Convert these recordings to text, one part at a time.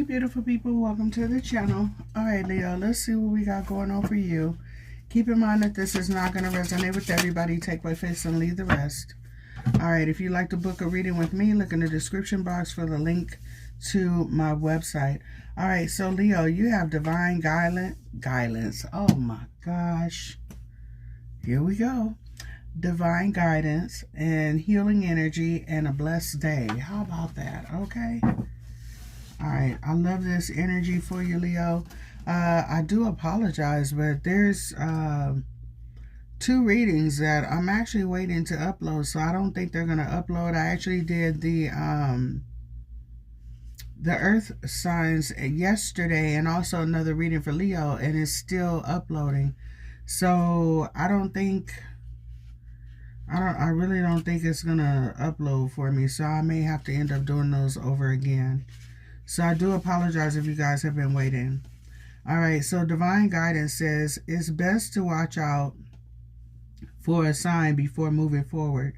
Hey beautiful people, welcome to the channel. Alright Leo, let's see what we got going on for you. Keep in mind that this is not going to resonate with everybody. Take my face and leave the rest. Alright, if you'd like to book a reading with me, look in the description box for the link to my website. Alright, so Leo, you have divine guidance. Oh my gosh. Here we go. Divine guidance and healing energy and a blessed day. How about that? Okay. All right, I love this energy for you, Leo. I do apologize, but there's two readings that I'm actually waiting to upload, so I don't think they're going to upload. I actually did the earth signs yesterday and also another reading for Leo, and it's still uploading. So I really don't think it's going to upload for me, so I may have to end up doing those over again. So I do apologize if you guys have been waiting. All right, so divine guidance says, it's best to watch out for a sign before moving forward.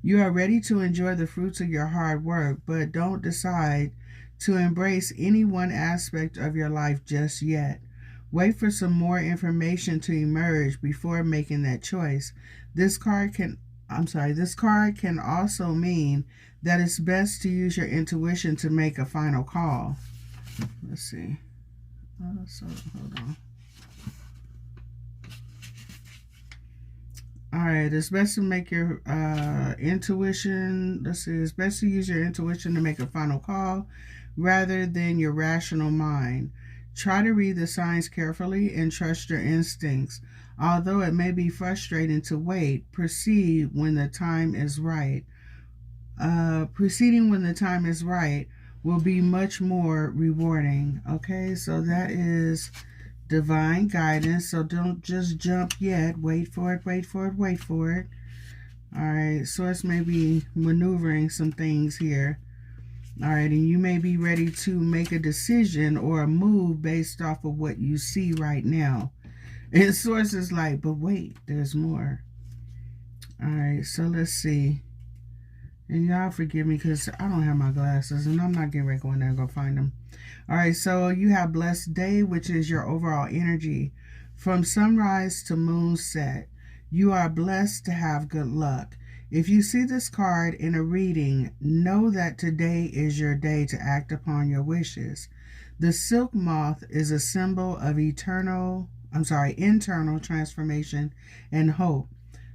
You are ready to enjoy the fruits of your hard work, but don't decide to embrace any one aspect of your life just yet. Wait for some more information to emerge before making that choice. This card can also mean that it's best to use your intuition to make a final call. Let's see. Hold on. All right, it's best to make your intuition. Let's see. It's best to use your intuition to make a final call rather than your rational mind. Try to read the signs carefully and trust your instincts. Although it may be frustrating to wait, proceed when the time is right. Proceeding when the time is right will be much more rewarding. Okay, so that is divine guidance. So don't just jump yet. Wait for it, wait for it, wait for it. All right, Source may be maneuvering some things here. All right, and you may be ready to make a decision or a move based off of what you see right now. And Source is like, but wait, there's more. All right, so let's see. And y'all forgive me because I don't have my glasses and I'm not getting ready to go in there and go find them. All right, so you have blessed day, which is your overall energy. From sunrise to moonset, you are blessed to have good luck. If you see this card in a reading, know that today is your day to act upon your wishes. The silk moth is a symbol of internal transformation and hope.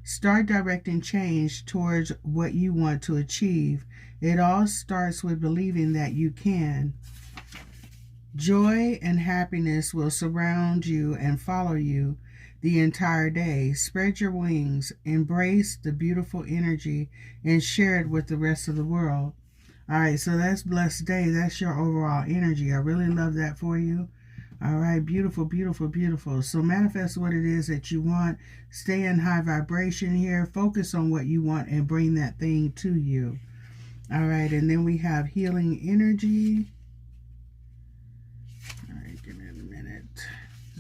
Start directing change towards what you want to achieve. It all starts with believing that you can. Joy and happiness will surround you and follow you the entire day. Spread your wings, embrace the beautiful energy, and share it with the rest of the world. All right, so that's blessed day. That's your overall energy. I really love that for you. All right, beautiful, beautiful, beautiful. So manifest what it is that you want. Stay in high vibration here. Focus on what you want and bring that thing to you. All right, and then we have healing energy. All right, give me a minute.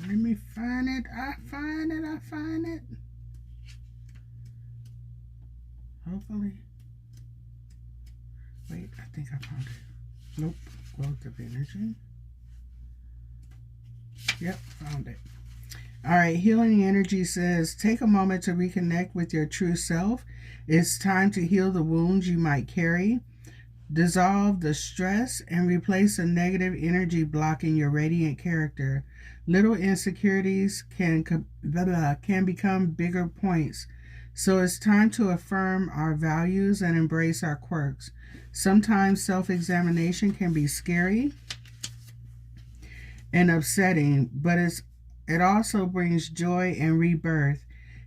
Let me find it. I find it. Hopefully. Wait, I think I found it. Nope. Growth of energy. Yep, found it. All right, healing energy says, take a moment to reconnect with your true self. It's time to heal the wounds you might carry. Dissolve the stress and replace the negative energy blocking your radiant character. Little insecurities can become bigger points. So it's time to affirm our values and embrace our quirks. Sometimes self-examination can be scary and upsetting, but it also brings joy and rebirth.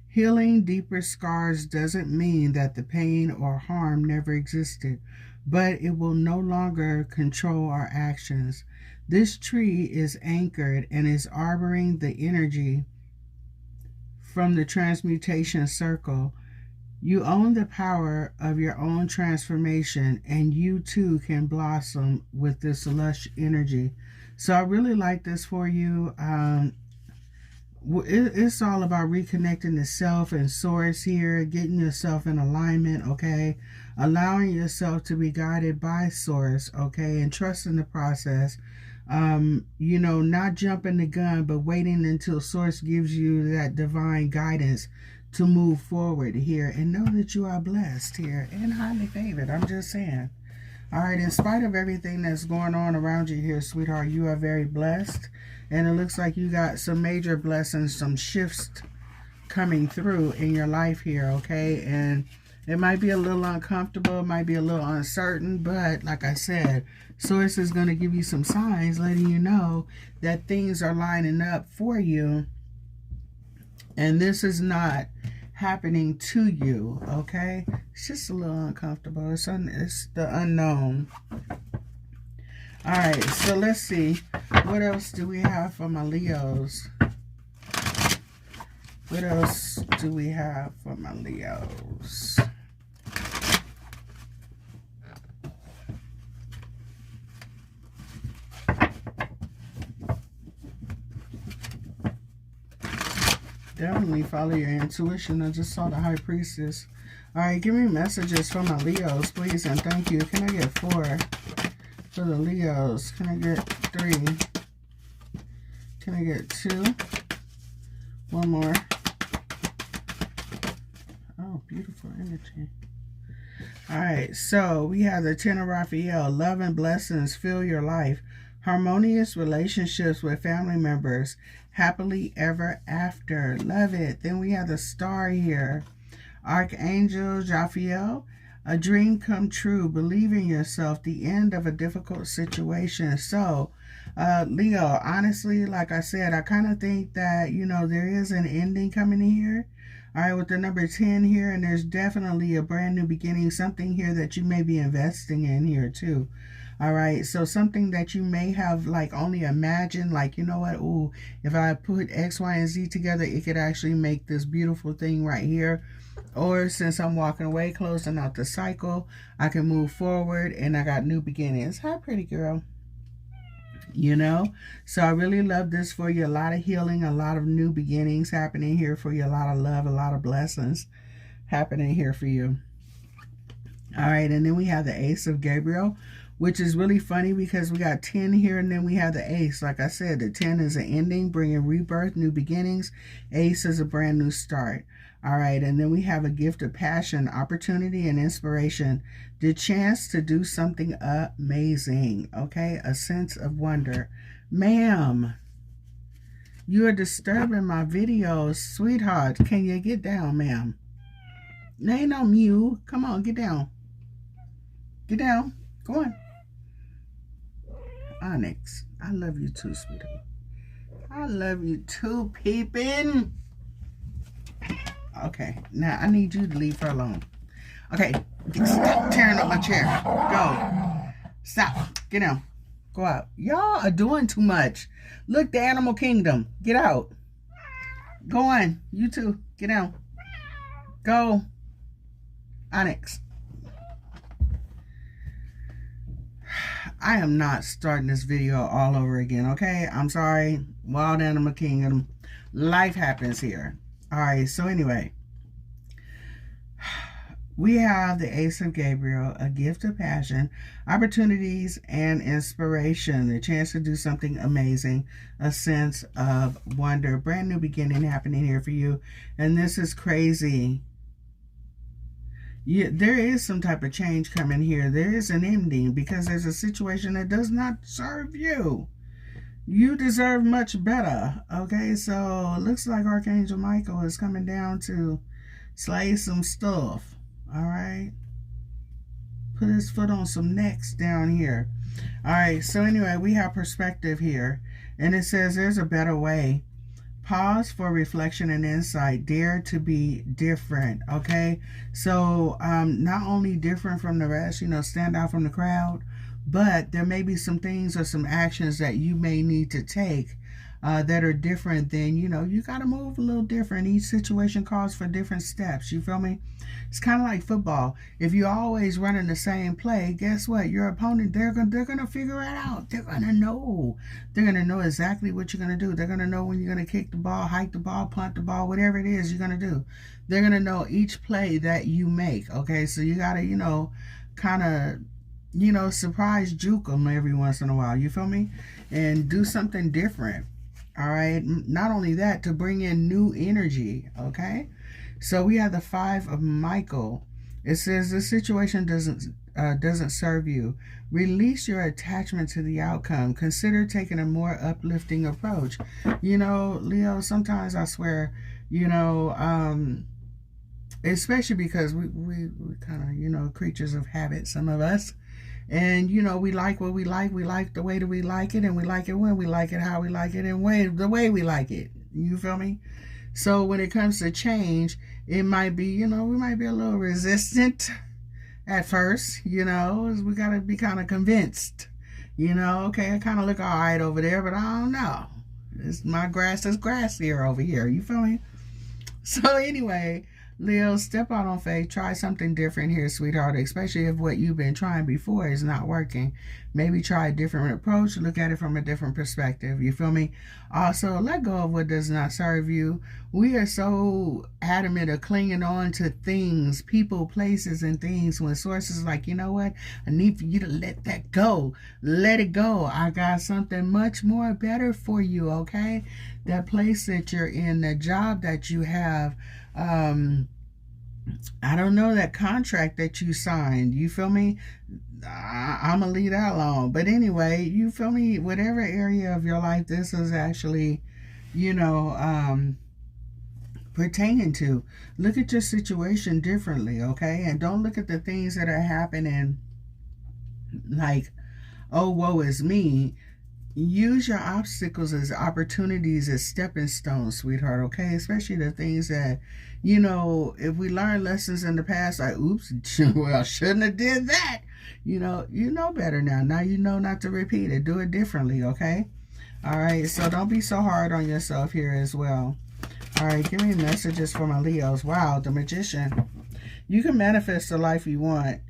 Healing deeper scars doesn't mean that the pain or harm never existed, but it will no longer control our actions. This tree is anchored and is harboring the energy from the transmutation circle. You own the power of your own transformation, and you too can blossom with this lush energy. So I really like this for you. It's all about reconnecting the self and source here, getting yourself in alignment, okay? Allowing yourself to be guided by source, okay? And trusting the process. You know, not jumping the gun, but waiting until Source gives you that divine guidance to move forward here, and know that you are blessed here and highly favored. I'm just saying. All right, in spite of everything that's going on around you here, sweetheart, you are very blessed. And it looks like you got some major blessings, some shifts coming through in your life here, okay? And it might be a little uncomfortable, it might be a little uncertain, but like I said, Source is going to give you some signs letting you know that things are lining up for you. And this is not happening to you, okay? It's just a little uncomfortable. It's the unknown. All right, so let's see. What else do we have for my Leos? What else do we have for my Leos? Definitely follow your intuition. I just saw the High Priestess. All right, give me messages for my Leos, please, and thank you. Can I get 4 for the Leos? Can I get 3? Can I get 2? One more. Oh, beautiful energy. All right, so we have the 10 of Raphael. Love and blessings fill your life. Harmonious relationships with family members. Happily ever after. Love it. Then we have the Star here. Archangel Raphael. A dream come true. Believe in yourself. The end of a difficult situation. So, Leo, honestly, like I said, I kind of think that, you know, there is an ending coming in here. All right, with the number 10 here, and there's definitely a brand new beginning, something here that you may be investing in here too. All right, so something that you may have like only imagined, like, you know what, ooh, if I put X, Y, and Z together, it could actually make this beautiful thing right here. Or since I'm walking away, closing out the cycle, I can move forward and I got new beginnings. Hi, pretty girl. You know, so I really love this for you. A lot of healing, a lot of new beginnings happening here for you. A lot of love, a lot of blessings happening here for you. All right, and then we have the Ace of Gabriel, which is really funny because we got 10 here, and then we have the Ace. Like I said, the 10 is an ending, bringing rebirth, new beginnings. Ace is a brand new start. All right, and then we have a gift of passion, opportunity, and inspiration. The chance to do something amazing, okay? A sense of wonder. Ma'am, you are disturbing my videos. Sweetheart, can you get down, ma'am? There ain't no mew. Come on, get down. Get down. Go on. Onyx, I love you too, sweetheart. I love you too, peeping. Okay, now I need you to leave her alone. Okay, stop tearing up my chair. Go. Stop. Get down. Go out. Y'all are doing too much. Look, the animal kingdom. Get out. Go on. You too. Get down. Go. Onyx. I am not starting this video all over again, okay? I'm sorry. Wild Animal Kingdom. Life happens here. All right, so anyway, we have the Ace of Gabriel, a gift of passion, opportunities, and inspiration, the chance to do something amazing, a sense of wonder, brand new beginning happening here for you. And this is crazy. There is some type of change coming here. There is an ending because there's a situation that does not serve you. You deserve much better, okay? So it looks like Archangel Michael is coming down to slay some stuff, all right? Put his foot on some necks down here. All right, so anyway, we have perspective here. And it says there's a better way. Pause for reflection and insight. Dare to be different, okay? So not only different from the rest, you know, stand out from the crowd, but there may be some things or some actions that you may need to take that are different than, you know, you got to move a little different. Each situation calls for different steps. You feel me? It's kind of like football. If you're always running the same play, guess what? Your opponent, they're gonna figure it out. They're gonna know. They're gonna know exactly what you're gonna do. They're gonna know when you're gonna kick the ball, hike the ball, punt the ball, whatever it is you're gonna do. They're gonna know each play that you make. Okay, so you gotta, you know, kind of you know, surprise juke them every once in a while. You feel me? And do something different. All right. Not only that, to bring in new energy. Okay. So we have the 5 of Michael. It says the situation doesn't serve you. Release your attachment to the outcome. Consider taking a more uplifting approach. You know, Leo, sometimes I swear, you know, especially because we kind of, you know, creatures of habit, some of us. And, you know, we like what we like the way that we like it, and we like it when we like it, how we like it, and the way we like it. You feel me? So when it comes to change, it might be, you know, we might be a little resistant at first, you know, we got to be kind of convinced, you know, okay, I kind of look all right over there, but I don't know. My grass is grassier over here. You feel me? So anyway, Leo, step out on faith. Try something different here, sweetheart, especially if what you've been trying before is not working. Maybe try a different approach. Look at it from a different perspective. You feel me? Also, let go of what does not serve you. We are so adamant of clinging on to things, people, places, and things when sources like, you know what? I need for you to let that go. Let it go. I got something much more better for you, okay? That place that you're in, the job that you have, I don't know, that contract that you signed, you feel me? I'm gonna leave that alone. But anyway, you feel me? Whatever area of your life this is actually, you know, pertaining to, look at your situation differently, okay? And don't look at the things that are happening like, oh, woe is me. Use your obstacles as opportunities, as stepping stones, sweetheart, okay? Especially the things that, you know, if we learn lessons in the past, like, oops, well, shouldn't have did that. You know better now. Now you know not to repeat it. Do it differently, okay? All right, so don't be so hard on yourself here as well. All right, give me messages for my Leos. Wow, the Magician. You can manifest the life you want.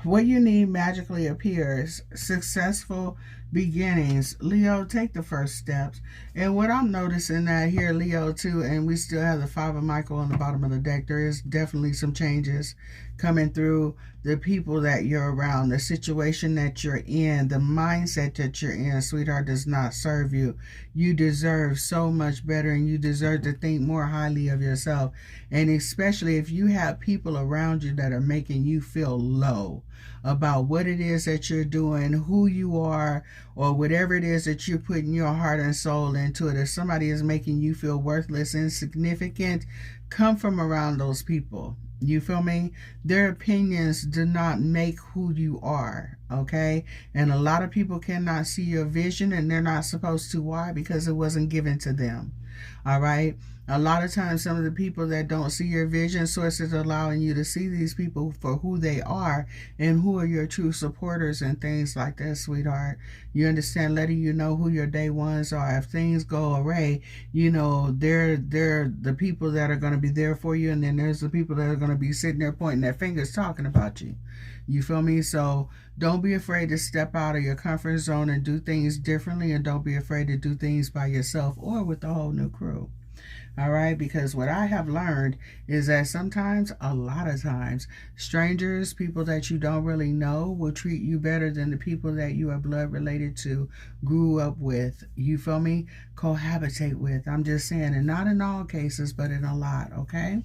What you need magically appears. Successful beginnings. Leo, take the first steps. And what I'm noticing that here, Leo, too, and we still have the 5 of Michael on the bottom of the deck, there is definitely some changes coming through. The people that you're around, the situation that you're in, the mindset that you're in, sweetheart, does not serve you. You deserve so much better, and you deserve to think more highly of yourself. And especially if you have people around you that are making you feel low about what it is that you're doing, who you are, or whatever it is that you're putting your heart and soul into it. If somebody is making you feel worthless, insignificant, come from around those people. You feel me? Their opinions do not make who you are, okay? And a lot of people cannot see your vision, and they're not supposed to. Why? Because it wasn't given to them, all right? A lot of times, some of the people that don't see your vision, sources are allowing you to see these people for who they are and who are your true supporters and things like that, sweetheart. You understand? Letting you know who your day ones are. If things go awry, you know, they're the people that are going to be there for you, and then there's the people that are going to be sitting there pointing their fingers talking about you. You feel me? So don't be afraid to step out of your comfort zone and do things differently, and don't be afraid to do things by yourself or with a whole new crew. All right, because what I have learned is that sometimes, a lot of times, strangers, people that you don't really know, will treat you better than the people that you are blood related to, grew up with, you feel me, cohabitate with. I'm just saying, and not in all cases, but in a lot, okay?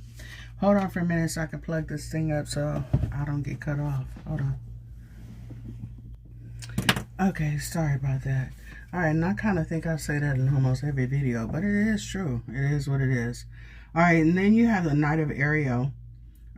Hold on for a minute so I can plug this thing up so I don't get cut off. Hold on. Okay, sorry about that. All right, and I kind of think I say that in almost every video, but it is true. It is what it is. All right, and then you have the Knight of Ariel.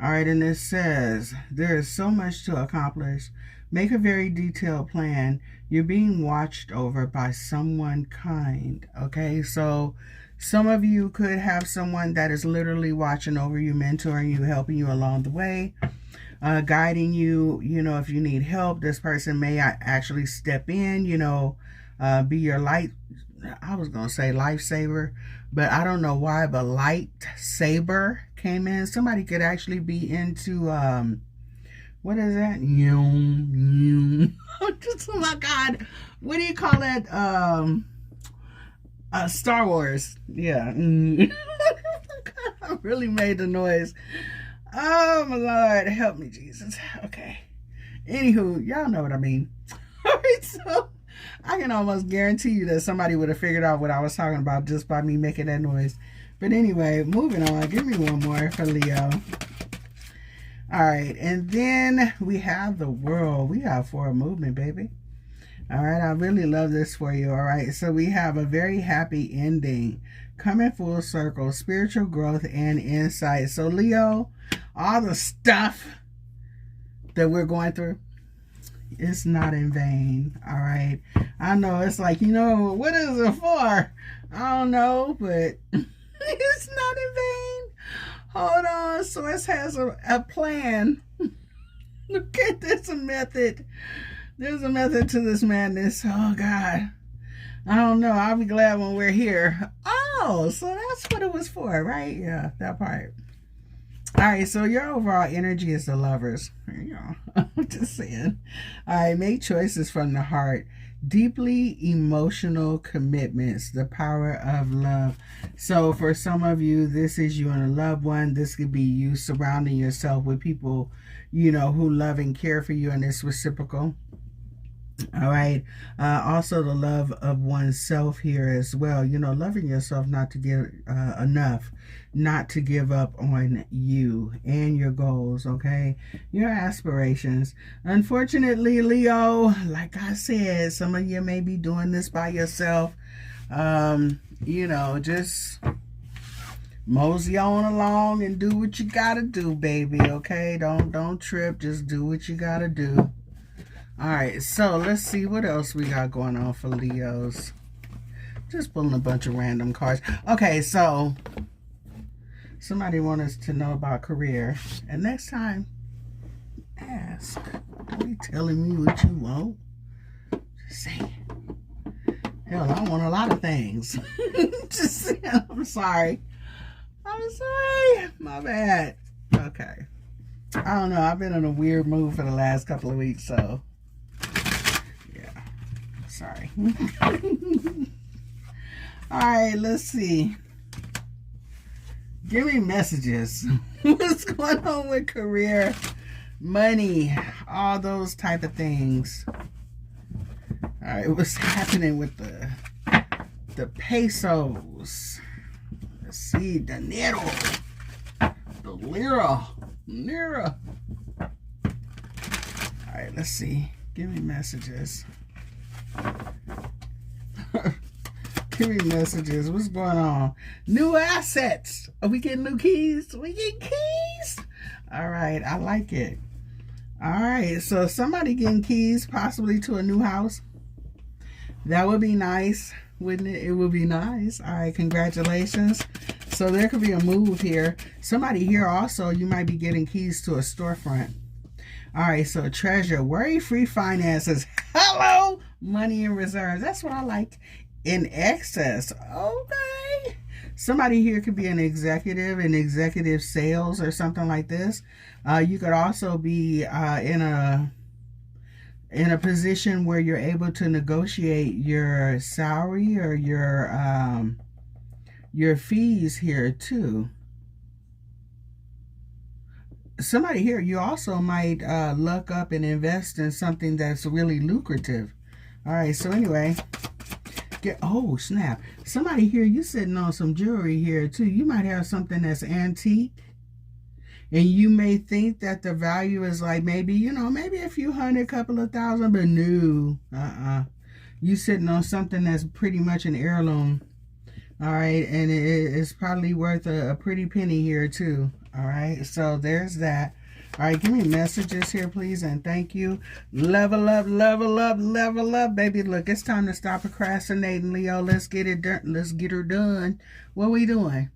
All right, and it says, there is so much to accomplish. Make a very detailed plan. You're being watched over by someone kind, okay? So some of you could have someone that is literally watching over you, mentoring you, helping you along the way. Guiding you, you know, if you need help. This person may actually step in, you know, be your light, I was going to say lifesaver, but I don't know why, but lightsaber came in. Somebody could actually be into, what is that? Just, oh my God. What do you call that? Star Wars. Yeah. I really made the noise. Oh my Lord, help me, Jesus. Okay. Anywho, y'all know what I mean. All right, so I can almost guarantee you that somebody would have figured out what I was talking about just by me making that noise. But anyway, moving on. Give me one more for Leo. All right, and then we have the world. We have forward movement, baby. All right, I really love this for you. All right, so we have a very happy ending, coming full circle, spiritual growth and insight. So Leo, all the stuff that we're going through, it's not in vain. All right, I know it's like, what is it for? I don't know, but it's not in vain. Hold on, Source has a plan. Look at this method. There's a method to this madness. Oh, God. I don't know. I'll be glad when we're here. Oh, so that's what it was for, right? Yeah, that part. All right, so your overall energy is the Lovers. I'm just saying. All right, make choices from the heart. Deeply emotional commitments, the power of love. So for some of you, this is you and a loved one. This could be you surrounding yourself with people, who love and care for you, and it's reciprocal. All right. Also the love of oneself here as well. Loving yourself, not to give enough, not to give up on you and your goals, okay? Your aspirations. Unfortunately, Leo, like I said, some of you may be doing this by yourself. Just mosey on along and do what you gotta do, baby, okay? Don't trip. Just do what you gotta do. All right, so let's see what else we got going on for Leos. Just pulling a bunch of random cards. Okay, so somebody wants us to know about career. And next time, ask. Don't be telling me what you want. Just say. Hell, I want a lot of things. Just saying, I'm sorry. My bad. Okay. I don't know. I've been in a weird mood for the last couple of weeks, so... Sorry. All right, let's see. Give me messages. What's going on with career, money, all those type of things? All right, what's happening with the pesos? Let's see, dinero, the lira. All right, let's see. Give me messages. Give me messages. What's going on? New assets. Are we getting new keys? We get keys? All right. I like it. All right. So somebody getting keys possibly to a new house. That would be nice, wouldn't it? It would be nice. All right. Congratulations. So there could be a move here. Somebody here also, you might be getting keys to a storefront. All right. So treasure. Worry-free finances. Hello. Money in reserve. That's what I like. In excess. Okay. Somebody here could be an executive in executive sales or something like this. You could also be in a position where you're able to negotiate your salary or your fees here too. Somebody here, you also might luck up and invest in something that's really lucrative. All right, so anyway, oh snap. Somebody here, you sitting on some jewelry here too. You might have something that's antique. And you may think that the value is like maybe, maybe a few hundred, couple of thousand, but no. You sitting on something that's pretty much an heirloom. All right, and it's probably worth a pretty penny here too. All right, so there's that. All right, give me messages here, please, and thank you. Level up, level up, level up, baby. Look, it's time to stop procrastinating, Leo. Let's get it done. Let's get her done. What are we doing?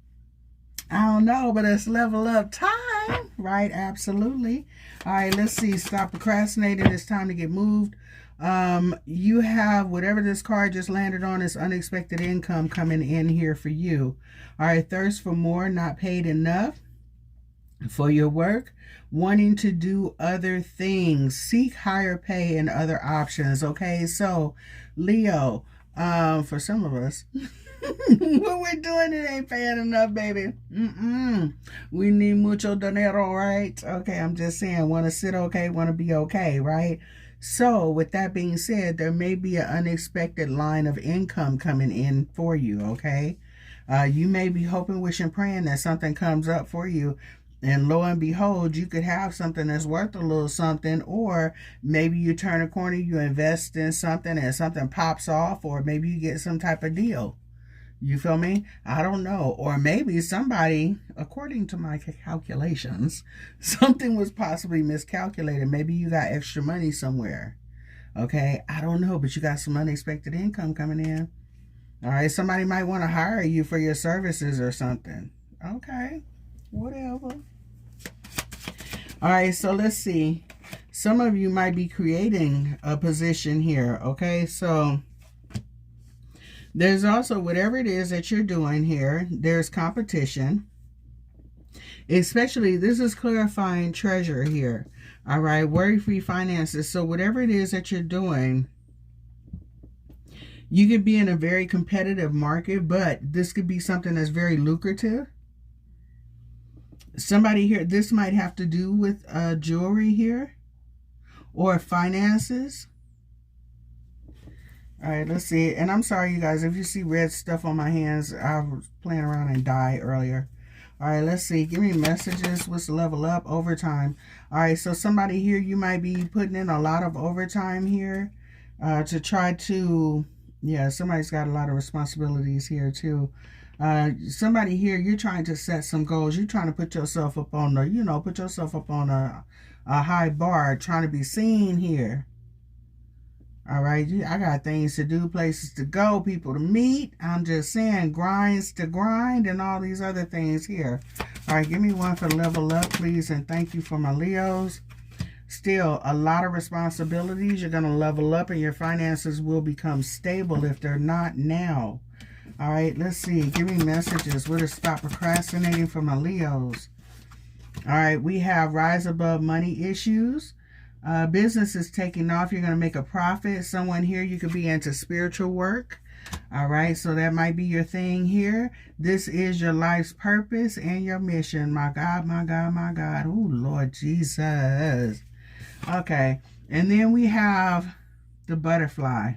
I don't know, but it's level up time, right? Absolutely. All right, let's see. Stop procrastinating. It's time to get moved. You have whatever this card just landed on is unexpected income coming in here for you. All right, thirst for more, not paid enough for your work, wanting to do other things, seek higher pay and other options. Okay, so Leo, for some of us, What we're doing, it ain't paying enough, baby. We need mucho dinero, right? Okay, I'm just saying, want to sit okay, want to be okay, right? So with that being said, there may be an unexpected line of income coming in for you, okay? You may be hoping, wishing, praying that something comes up for you. And lo and behold, you could have something that's worth a little something, or maybe you turn a corner, you invest in something and something pops off, or maybe you get some type of deal. You feel me? I don't know. Or maybe somebody, according to my calculations, something was possibly miscalculated. Maybe you got extra money somewhere. Okay? I don't know, but you got some unexpected income coming in. All right? Somebody might want to hire you for your services or something. Okay? Whatever. All right, so let's see. Some of you might be creating a position here. Okay? So there's also, whatever it is that you're doing here, there's competition. Especially, this is clarifying treasure here. All right, worry-free finances. So whatever it is that you're doing, you could be in a very competitive market, but this could be something that's very lucrative. Somebody here, this might have to do with jewelry here or finances. All right, let's see. And I'm sorry, you guys, if you see red stuff on my hands, I was playing around and died earlier. All right, let's see. Give me messages. What's the level up? Overtime. All right, so somebody here, you might be putting in a lot of overtime here to try to, yeah, somebody's got a lot of responsibilities here too. Somebody here, you're trying to set some goals. You're trying to put yourself up on the, you know, put yourself up on a high bar, trying to be seen here. All right, I got things to do, places to go, people to meet. I'm just saying, grinds to grind and all these other things here. All right, give me one for level up, please, and thank you for my Leos. Still, a lot of responsibilities. You're going to level up and your finances will become stable if they're not now. All right, let's see. Give me messages. Where to stop procrastinating for my Leos. All right, we have rise above money issues. Business is taking off. You're going to make a profit. Someone here, you could be into spiritual work. All right, so that might be your thing here. This is your life's purpose and your mission. My God, my God, my God. Oh, Lord Jesus. Okay, and then we have the butterfly.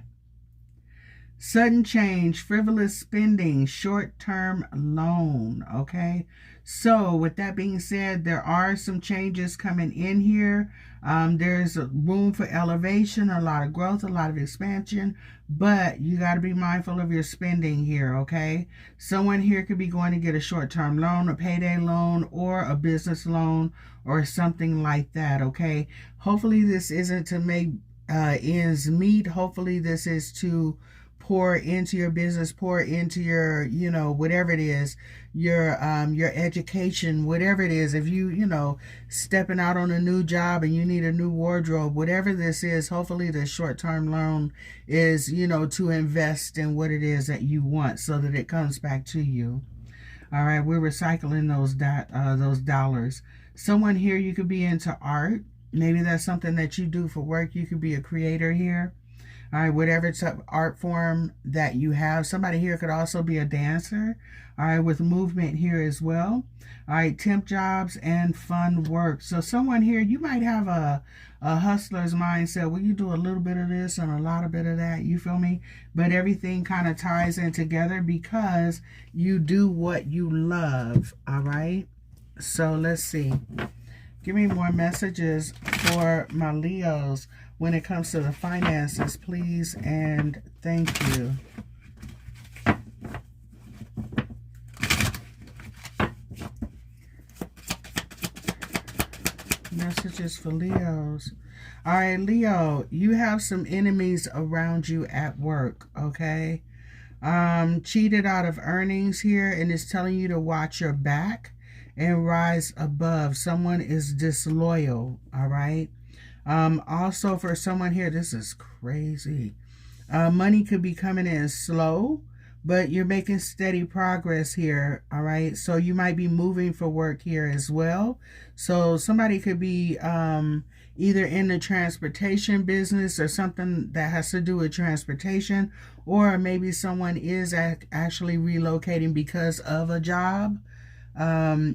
Sudden change, frivolous spending, short-term loan, okay? So with that being said, there are some changes coming in here. There's room for elevation, a lot of growth, a lot of expansion, but you got to be mindful of your spending here, okay? Someone here could be going to get a short-term loan, a payday loan, or a business loan, or something like that, okay? Hopefully this isn't to make ends meet. Hopefully this is to pour into your business, pour into your, you know, whatever it is, your education, whatever it is. If you stepping out on a new job and you need a new wardrobe, whatever this is, hopefully the short-term loan is, to invest in what it is that you want so that it comes back to you. All right, we're recycling those dollars. Someone here, you could be into art. Maybe that's something that you do for work. You could be a creator here. All right, whatever type of art form that you have. Somebody here could also be a dancer. All right, with movement here as well. All right, temp jobs and fun work. So someone here, you might have a hustler's mindset where you do a little bit of this and a lot of bit of that. You feel me? But everything kind of ties in together because you do what you love. All right. So let's see. Give me more messages for my Leos when it comes to the finances, please, and thank you. Messages for Leos. All right, Leo, you have some enemies around you at work, okay? Cheated out of earnings here, and it's telling you to watch your back and rise above. Someone is disloyal, all right? Also for someone here, this is crazy. Money could be coming in slow, but you're making steady progress here, all right? So you might be moving for work here as well. So somebody could be either in the transportation business or something that has to do with transportation, or maybe someone is actually relocating because of a job.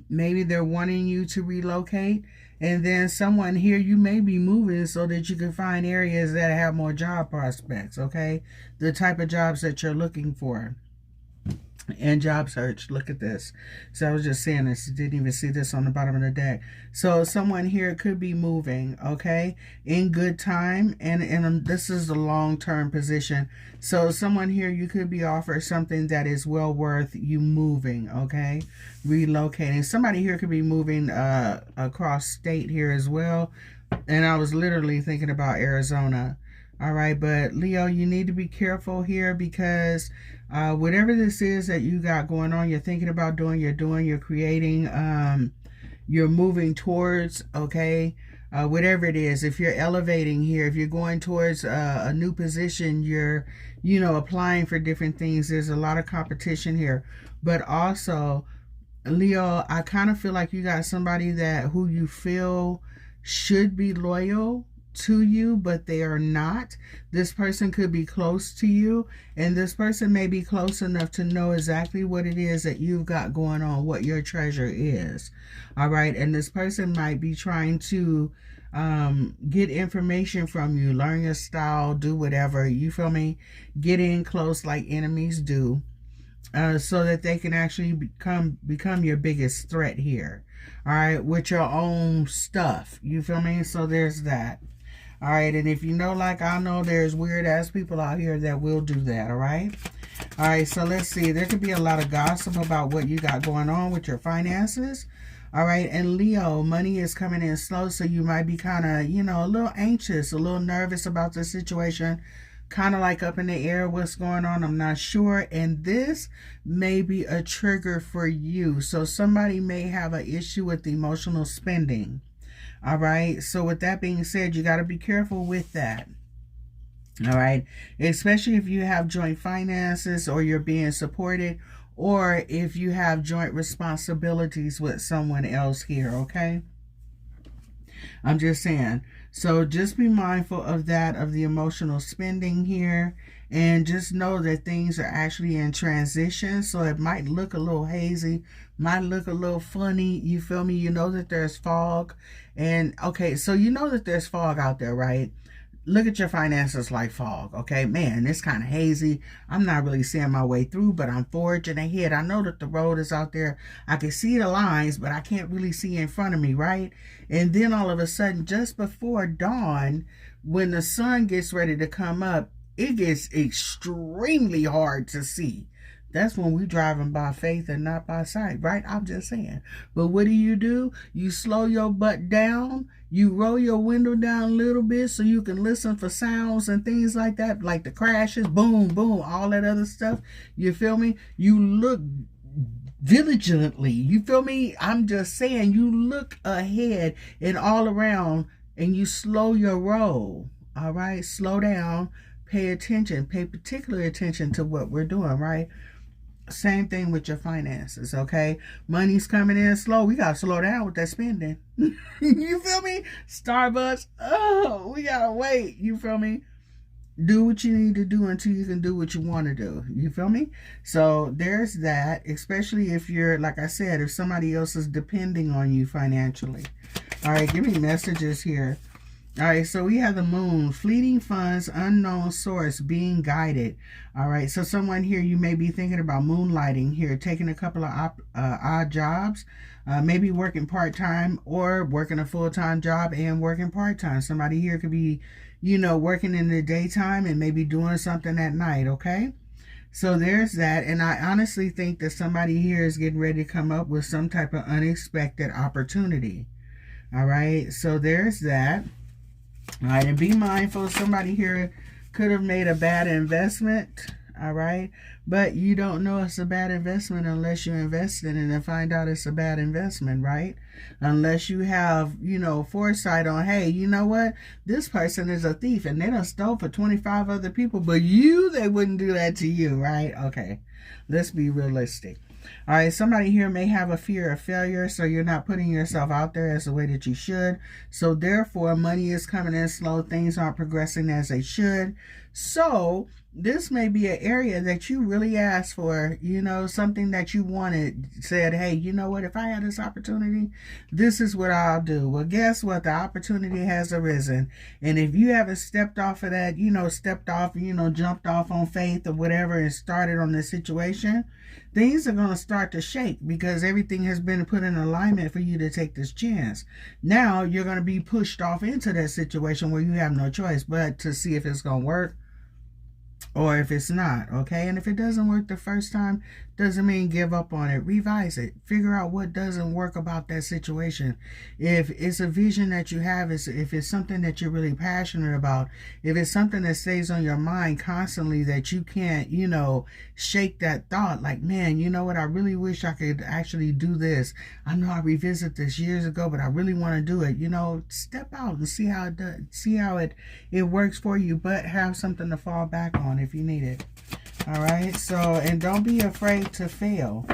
Maybe they're wanting you to relocate, and then someone here, you may be moving so that you can find areas that have more job prospects, okay? The type of jobs that you're looking for. And job search, look at this. So I was just saying this, didn't even see this on the bottom of the deck. So someone here could be moving, okay, in good time, and this is the long-term position. So someone here, you could be offered something that is well worth you moving, okay, relocating. Somebody here could be moving across state here as well, and I was literally thinking about Arizona. All right, but Leo, you need to be careful here, because whatever this is that you got going on, you're thinking about doing, you're creating, you're moving towards, okay, whatever it is. If you're elevating here, if you're going towards a new position, you're, applying for different things. There's a lot of competition here. But also, Leo, I kind of feel like you got somebody who you feel should be loyal to you, but they are not. This person could be close to you, and this person may be close enough to know exactly what it is that you've got going on, what your treasure is. All right, and this person might be trying to get information from you, learn your style, do whatever, you feel me, get in close like enemies do, so that they can actually become your biggest threat here. All right, with your own stuff, you feel me? So there's that. All right, and if you know, like I know, there's weird-ass people out here that will do that, all right? All right, so let's see. There could be a lot of gossip about what you got going on with your finances, all right? And Leo, money is coming in slow, so you might be kind of, a little anxious, a little nervous about the situation, kind of like up in the air, what's going on, I'm not sure. And this may be a trigger for you. So somebody may have an issue with emotional spending. All right, so with that being said, you got to be careful with that. All right, especially if you have joint finances, or you're being supported, or if you have joint responsibilities with someone else here, okay? I'm just saying. So just be mindful of that, of the emotional spending here, and just know that things are actually in transition. So it might look a little hazy, might look a little funny, you feel me? You know that there's fog. And okay, so you know that there's fog out there, right? Look at your finances like fog, okay? Man, it's kind of hazy. I'm not really seeing my way through, but I'm forging ahead. I know that the road is out there. I can see the lines, but I can't really see in front of me, right? And then all of a sudden, just before dawn, when the sun gets ready to come up, it gets extremely hard to see. That's when we're driving by faith and not by sight, right? I'm just saying. But what do? You slow your butt down. You roll your window down a little bit so you can listen for sounds and things like that, like the crashes, boom, boom, all that other stuff. You feel me? You look diligently. You feel me? I'm just saying, you look ahead and all around, and you slow your roll. All right? Slow down. Pay attention. Pay particular attention to what we're doing, right? Same thing with your finances, okay? Money's coming in slow. We got to slow down with that spending. You feel me? Starbucks, oh, we got to wait. You feel me? Do what you need to do until you can do what you want to do. You feel me? So there's that, especially if you're, like I said, if somebody else is depending on you financially. All right, give me messages here. All right, so we have the moon, fleeting funds, unknown source, being guided. All right, so someone here, you may be thinking about moonlighting here, taking a couple of odd jobs, maybe working part-time or working a full-time job and working part-time. Somebody here could be, working in the daytime and maybe doing something at night, okay? So there's that, and I honestly think that somebody here is getting ready to come up with some type of unexpected opportunity. All right, so there's that. All right, and be mindful, somebody here could have made a bad investment, all right? But you don't know it's a bad investment unless you invest in it and find out it's a bad investment, right? Unless you have, foresight on, hey, you know what? This person is a thief and they done stole for 25 other people, but they wouldn't do that to you, right? Okay, let's be realistic. All right, somebody here may have a fear of failure, so you're not putting yourself out there as the way that you should. So therefore, money is coming in slow. Things aren't progressing as they should. So this may be an area that you really asked for, you know, something that you wanted, said, hey, you know what, if I had this opportunity, this is what I'll do. Well, guess what? The opportunity has arisen. And if you haven't stepped off of that, you know, jumped off on faith or whatever and started on this situation, things are going to start to shake because everything has been put in alignment for you to take this chance. Now you're going to be pushed off into that situation where you have no choice but to see if it's going to work or if it's not, okay? And if it doesn't work the first time, doesn't mean give up on it. Revise it. Figure out what doesn't work about that situation. If it's a vision that you have, if it's something that you're really passionate about, if it's something that stays on your mind constantly that you can't, you know, shake that thought, like, man, you know what, I really wish I could actually do this. I know I revisited this years ago, but I really want to do it. You know, step out and see how it does, see how it works for you, but have something to fall back on if you need it. All right, so, and don't be afraid to fail.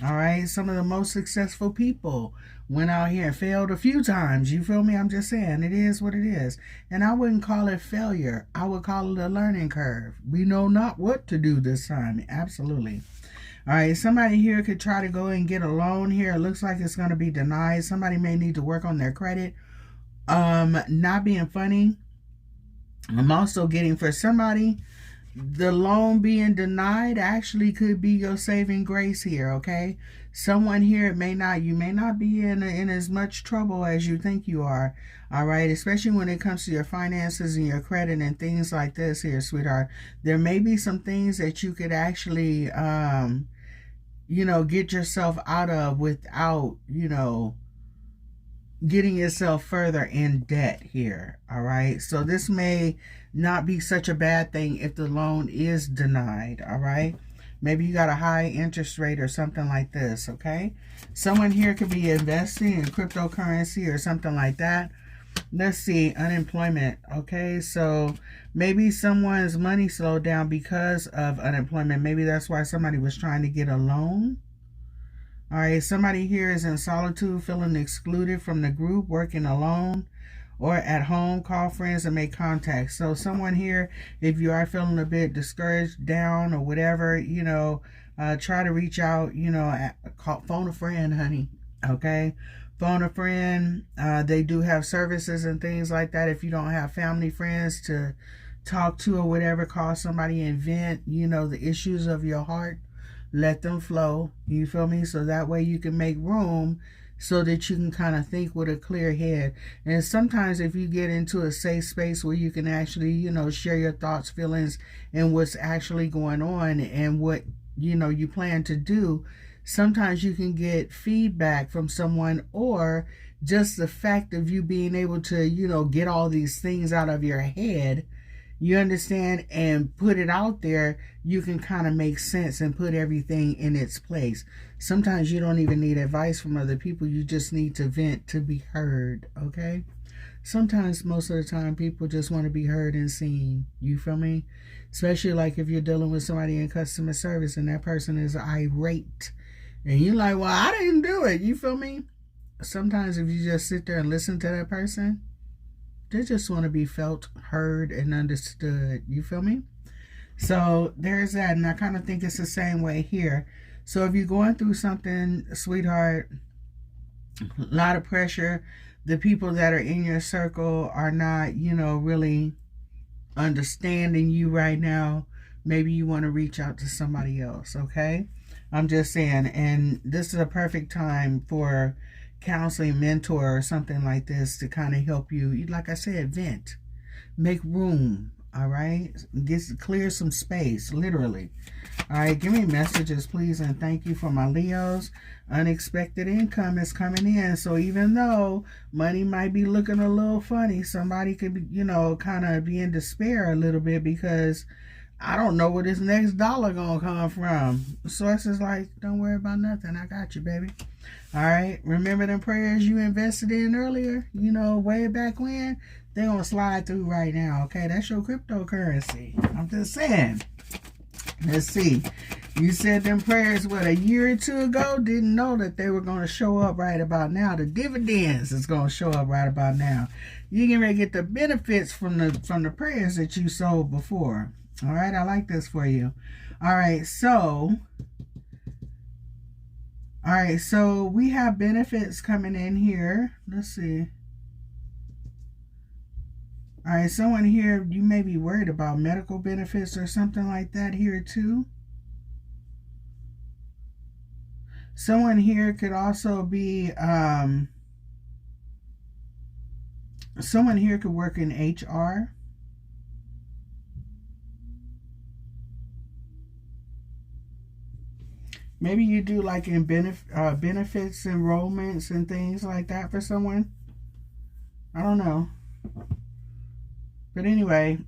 All right, some of the most successful people went out here and failed a few times. You feel me? I'm just saying, it is what it is. And I wouldn't call it failure. I would call it a learning curve. We know not what to do this time. Absolutely. All right, somebody here could try to go and get a loan here. It looks like it's going to be denied. Somebody may need to work on their credit. Not being funny. I'm also getting for somebody, the loan being denied actually could be your saving grace here, okay? Someone here, you may not be in as much trouble as you think you are, all right? Especially when it comes to your finances and your credit and things like this here, sweetheart. There may be some things that you could actually, you know, get yourself out of without, you know, getting yourself further in debt here, all right? So this may not be such a bad thing if the loan is denied, all right? Maybe you got a high interest rate or something like this, okay? Someone here could be investing in cryptocurrency or something like that. Let's see, unemployment, okay? So maybe someone's money slowed down because of unemployment. Maybe that's why somebody was trying to get a loan. All right, somebody here is in solitude, feeling excluded from the group, working alone, or at home. Call friends and make contacts. So someone here, if you are feeling a bit discouraged, down, or whatever, you know, try to reach out, you know, phone a friend, honey, okay? Phone a friend. They do have services and things like that. If you don't have family, friends to talk to or whatever, call somebody and vent, you know, the issues of your heart. Let them flow, you feel me? So that way you can make room so that you can kind of think with a clear head. And sometimes if you get into a safe space where you can actually, you know, share your thoughts, feelings, and what's actually going on and what, you know, you plan to do, sometimes you can get feedback from someone, or just the fact of you being able to, you know, get all these things out of your head, you understand, and put it out there, you can kind of make sense and put everything in its place. Sometimes you don't even need advice from other people. You just need to vent to be heard, okay? Sometimes, most of the time, people just want to be heard and seen. You feel me? Especially like if you're dealing with somebody in customer service and that person is irate. And you're like, well, I didn't do it. You feel me? Sometimes if you just sit there and listen to that person, they just want to be felt, heard, and understood. You feel me? So there's that. And I kind of think it's the same way here. So if you're going through something, sweetheart, a lot of pressure, the people that are in your circle are not, you know, really understanding you right now. Maybe you want to reach out to somebody else, okay? I'm just saying. And this is a perfect time for counseling, mentor, or something like this to kind of help you, like I said, vent, make room, all right? Clear some space, literally. All right, give me messages, please, and thank you for my Leos. Unexpected income is coming in, so even though money might be looking a little funny, somebody could be, you know, kind of be in despair a little bit because I don't know where this next dollar gonna come from. Source is like, don't worry about nothing. I got you, baby. All right. Remember them prayers you invested in earlier? You know, way back when? They're gonna slide through right now. Okay, that's your cryptocurrency. I'm just saying. Let's see. You said them prayers, what, a year or two ago? Didn't know that they were going to show up right about now. The dividends is going to show up right about now. You can really get the benefits from the prayers that you sowed before. All right, I like this for you. All right, so we have benefits coming in here. Let's see. All right, someone here, you may be worried about medical benefits or something like that here too. Someone here could also be, someone here could work in HR. Maybe you do like in benefits enrollments and things like that for someone. I don't know. But anyway,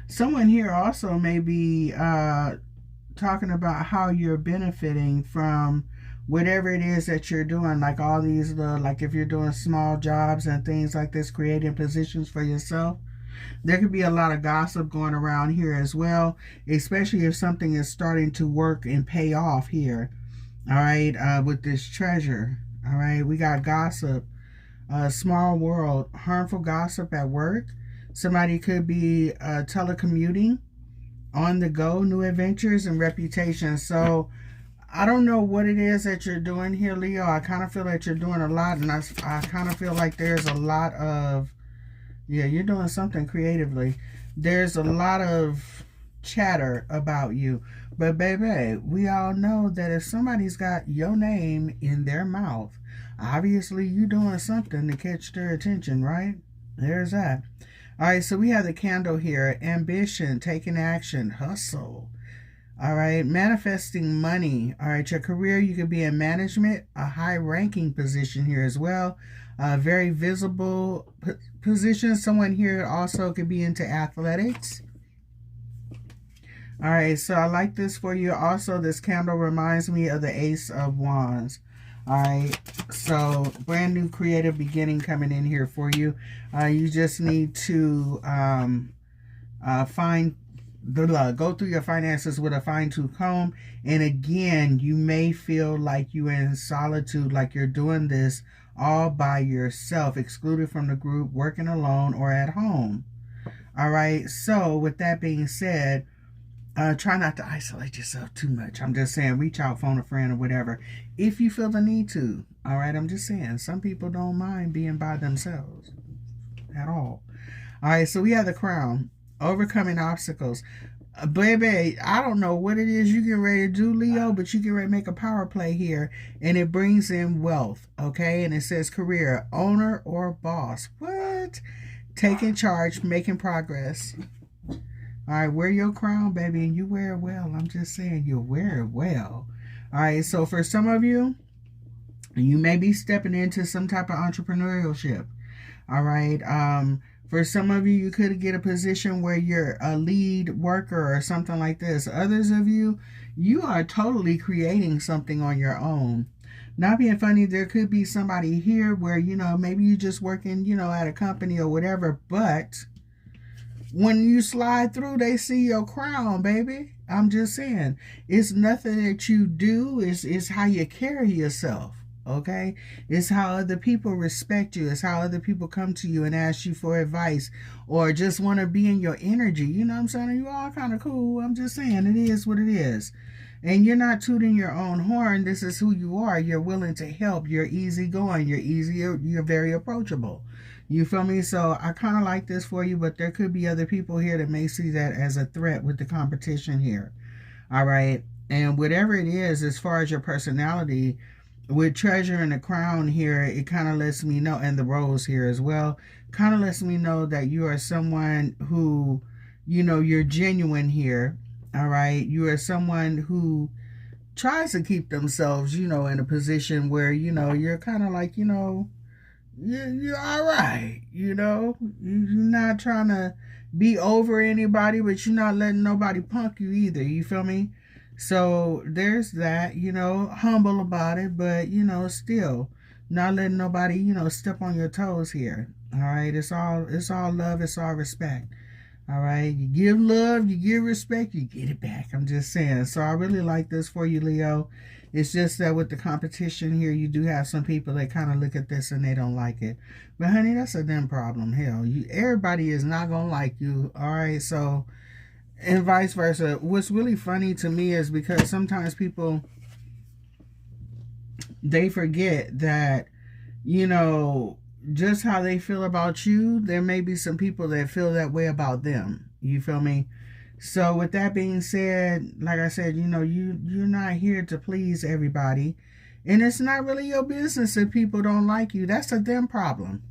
someone here also may be talking about how you're benefiting from whatever it is that you're doing, like all these like if you're doing small jobs and things like this, creating positions for yourself. There could be a lot of gossip going around here as well, especially if something is starting to work and pay off here. All right, with this treasure. All right, we got gossip, small world, harmful gossip at work. Somebody could be telecommuting, on the go, new adventures and reputation. So I don't know what it is that you're doing here, Leo. I kind of feel that you're doing a lot, and I kind of feel like there's a lot of, yeah, you're doing something creatively. There's a lot of chatter about you. But baby, we all know that if somebody's got your name in their mouth, obviously you're doing something to catch their attention, right? There's that. All right, so we have the candle here. Ambition, taking action, hustle. All right, manifesting money. All right, your career, you could be in management, a high-ranking position here as well. Very visible position. Someone here also could be into athletics. All right, so I like this for you. Also, this candle reminds me of the Ace of Wands. All right, so brand new creative beginning coming in here for you. You just need to go through your finances with a fine-tooth comb. And again, you may feel like you're in solitude, like you're doing this all by yourself, excluded from the group, working alone or at home. All right, so with that being said, try not to isolate yourself too much. I'm just saying, reach out, phone a friend or whatever, if you feel the need to. All right, I'm just saying, some people don't mind being by themselves at all. All right, so we have the Crown, overcoming obstacles. Baby, I don't know what it is you get ready to do, Leo, but you get ready to make a power play here, and it brings in wealth, okay? And it says career, owner or boss. What? Taking charge, making progress. All right, wear your crown, baby, and you wear it well. I'm just saying, you wear it well. All right, so for some of you, you may be stepping into some type of entrepreneurship. All right, for some of you, you could get a position where you're a lead worker or something like this. Others of you, you are totally creating something on your own. Not being funny, there could be somebody here where, maybe you're just working, at a company or whatever, but when you slide through, they see your crown, baby. I'm just saying, it's nothing that you do, it's how you carry yourself, okay? It's how other people respect you. It's how other people come to you and ask you for advice or just want to be in your energy. You know what I'm saying? You all kind of cool. I'm just saying, it is what it is. And you're not tooting your own horn. This is who you are. You're willing to help. You're easygoing. You're very approachable. You feel me? So I kind of like this for you, but there could be other people here that may see that as a threat with the competition here. All right. And whatever it is, as far as your personality, with treasure and the crown here, it kind of lets me know, and the rose here as well, kind of lets me know that you are someone who, you're genuine here. All right. You are someone who tries to keep themselves, in a position where, you're kind of like, you're all right, you're not trying to be over anybody, but you're not letting nobody punk you either, you feel me? So there's that, humble about it, but, still not letting nobody, step on your toes here. All right, it's all love, it's all respect. All right, you give love, you give respect, you get it back. I'm just saying. So I really like this for you, Leo. It's just that with the competition here, you do have some people that kind of look at this and they don't like it. But honey, that's a them problem. Hell, everybody is not gonna like you. All right, so and vice versa. What's really funny to me is because sometimes people, they forget that, you know, just how they feel about you, there may be some people that feel that way about them. You feel me? So with that being said, like I said, you know, you're not here to please everybody. And it's not really your business if people don't like you. That's a them problem.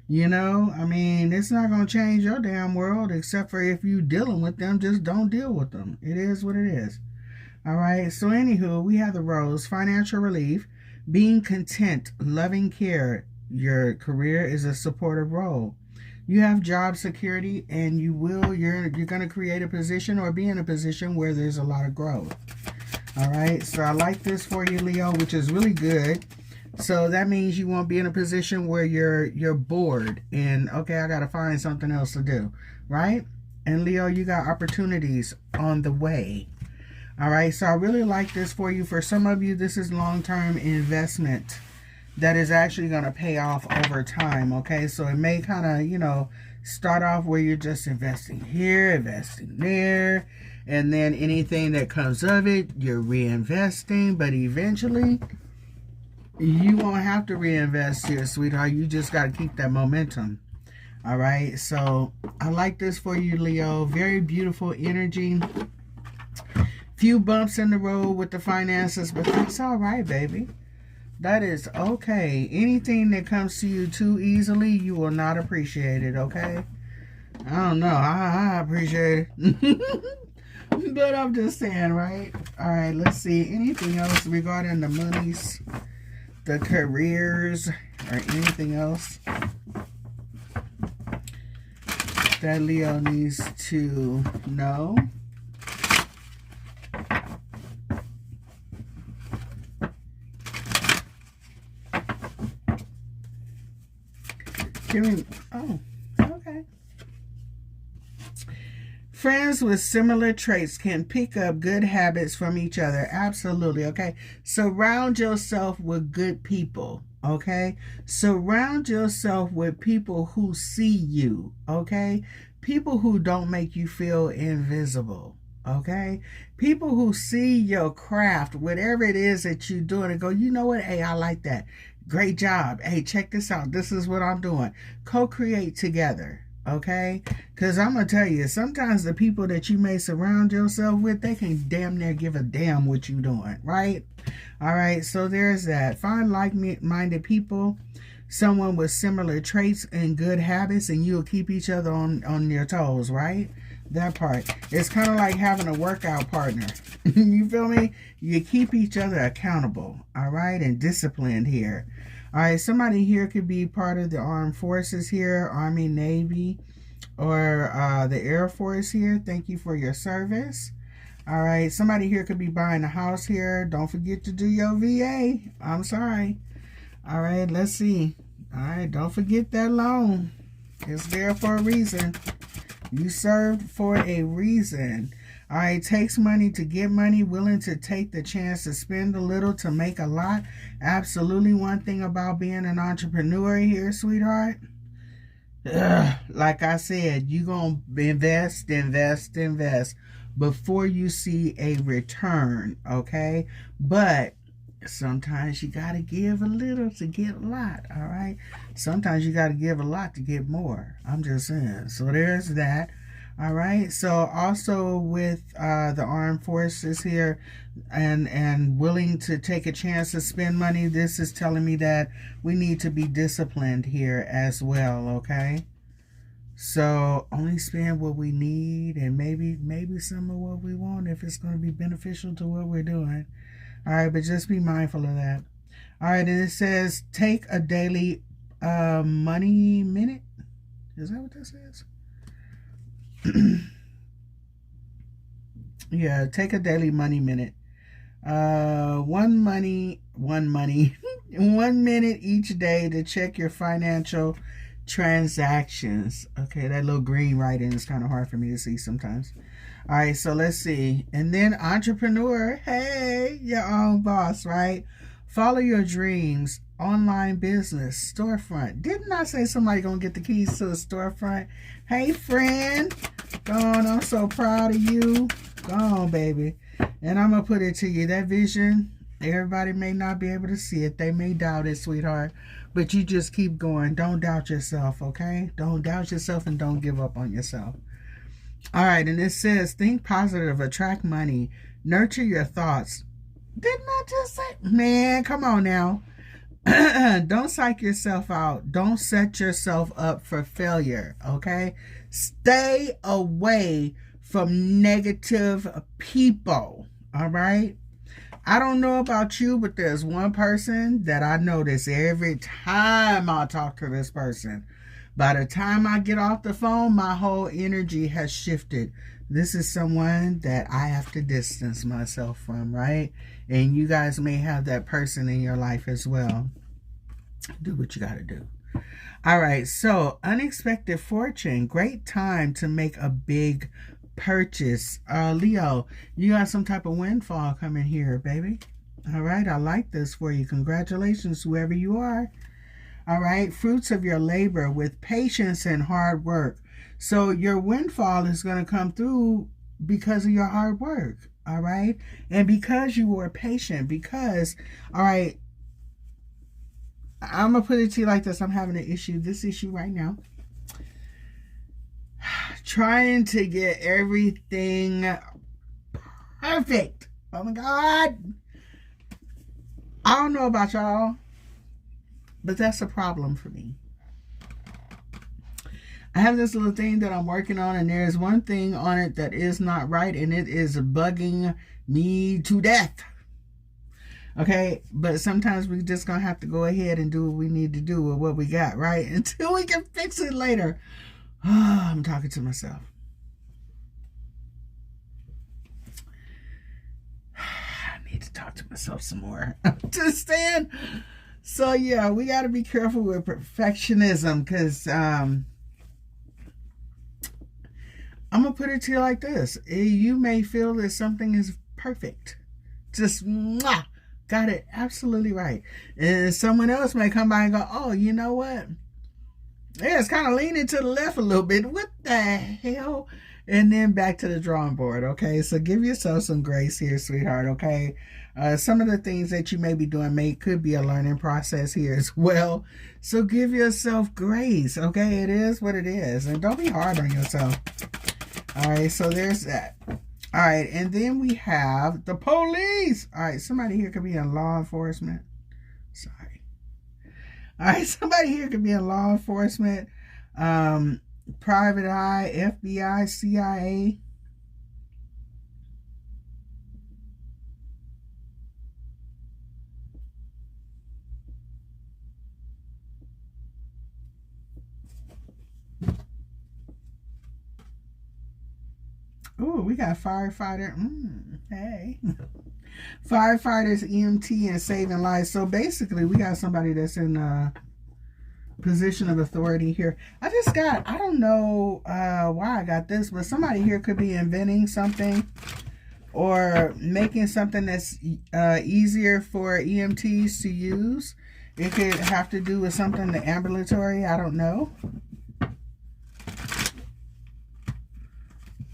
You know, I mean, it's not going to change your damn world, except for if you dealing with them, just don't deal with them. It is what it is. All right. So anywho, we have the rose, financial relief, being content, loving care. Your career is a supportive role. You have job security, and you're going to create a position or be in a position where there's a lot of growth. All right. So I like this for you, Leo, which is really good. So that means you won't be in a position where you're bored and, okay, I got to find something else to do, right? And Leo, you got opportunities on the way. All right, so I really like this for you. For some of you, this is long-term investment that is actually going to pay off over time, okay? So it may kind of, you know, start off where you're just investing here, investing there, and then anything that comes of it, you're reinvesting, but eventually you won't have to reinvest here, sweetheart. You just got to keep that momentum. All right, so I like this for you, Leo. Very beautiful energy. Few bumps in the road with the finances, but that's all right, baby. That is okay. Anything that comes to you too easily, you will not appreciate it, okay? I don't know. I appreciate it. But I'm just saying, right? All right, let's see. Anything else regarding the monies, the careers, or anything else that Leo needs to know? Oh, okay. Friends with similar traits can pick up good habits from each other. Absolutely, okay? Surround yourself with good people, okay? Surround yourself with people who see you, okay? People who don't make you feel invisible, okay? People who see your craft, whatever it is that you're doing, and go, you know what? Hey, I like that. Great job. Hey, check this out. This is what I'm doing. Co-create together, okay? Because I'm going to tell you, sometimes the people that you may surround yourself with, they can damn near give a damn what you're doing, right? All right, so there's that. Find like-minded people, someone with similar traits and good habits, and you'll keep each other on your toes, right? That part. It's kind of like having a workout partner. You feel me? You keep each other accountable, all right, and disciplined here. All right, somebody here could be part of the armed forces here, Army, Navy, or the Air Force here. Thank you for your service. All right, somebody here could be buying a house here. Don't forget to do your VA. I'm sorry. All right, let's see. All right, don't forget that loan. It's there for a reason. You served for a reason. All right, takes money to get money, willing to take the chance to spend a little to make a lot. Absolutely. One thing about being an entrepreneur here, sweetheart, like I said, you're going to invest before you see a return, okay? But sometimes you got to give a little to get a lot, all right? Sometimes you got to give a lot to get more. I'm just saying. So there's that. All right. So also with the armed forces here and willing to take a chance to spend money, this is telling me that we need to be disciplined here as well, okay? So only spend what we need and maybe some of what we want if it's going to be beneficial to what we're doing. All right, but just be mindful of that. All right, and it says take a daily money minute. Is that what that says? Yeah, take a daily money minute. 1 minute each day to check your financial transactions. Okay, that little green writing is kind of hard for me to see sometimes. All right, so let's see. And then entrepreneur, hey, your own boss, right? Follow your dreams, online business, storefront. Didn't I say somebody gonna get the keys to the storefront? Hey, friend, go on, I'm so proud of you. Go on, baby. And I'm gonna put it to you, that vision, everybody may not be able to see it. They may doubt it, sweetheart. But you just keep going. Don't doubt yourself, okay? Don't doubt yourself and don't give up on yourself. All right, and it says, think positive, attract money, nurture your thoughts. Didn't I just say? Man, come on now. Don't psych yourself out. Don't set yourself up for failure, okay? Stay away from negative people, all right? I don't know about you, but there's one person that I notice every time I talk to this person. By the time I get off the phone, my whole energy has shifted. This is someone that I have to distance myself from, right? And you guys may have that person in your life as well. Do what you got to do. All right, so unexpected fortune. Great time to make a big purchase. Leo, you got some type of windfall coming here, baby. All right, I like this for you. Congratulations, whoever you are. All right, fruits of your labor with patience and hard work. So your windfall is going to come through because of your hard work. All right, and because you were patient, because, all right, I'm going to put it to you like this. I'm having this issue right now. Trying to get everything perfect. Oh my God. I don't know about y'all, but that's a problem for me. I have this little thing that I'm working on, and there's one thing on it that is not right, and it is bugging me to death. Okay, but sometimes we just gonna have to go ahead and do what we need to do with what we got, right? Until we can fix it later. Oh, I'm talking to myself. I need to talk to myself some more. Understand? So yeah, we got to be careful with perfectionism, because I'm gonna put it to you like this: you may feel that something is perfect, just got it absolutely right, and someone else may come by and go, "Oh, you know what? Yeah, it's kind of leaning to the left a little bit. What the hell?" And then back to the drawing board, okay? So give yourself some grace here, sweetheart, okay? Some of the things that you may be doing could be a learning process here as well. So give yourself grace, okay? It is what it is. And don't be hard on yourself. All right, so there's that. All right, and then we have the police. All right, somebody here could be in law enforcement. Sorry. All right, somebody here could be in law enforcement, private eye, FBI, CIA. Oh, we got firefighter. Hey. Firefighters, EMT, and saving lives. So basically, we got somebody that's in a position of authority here. I don't know why I got this, but somebody here could be inventing something or making something that's easier for EMTs to use. It could have to do with something the ambulatory. I don't know.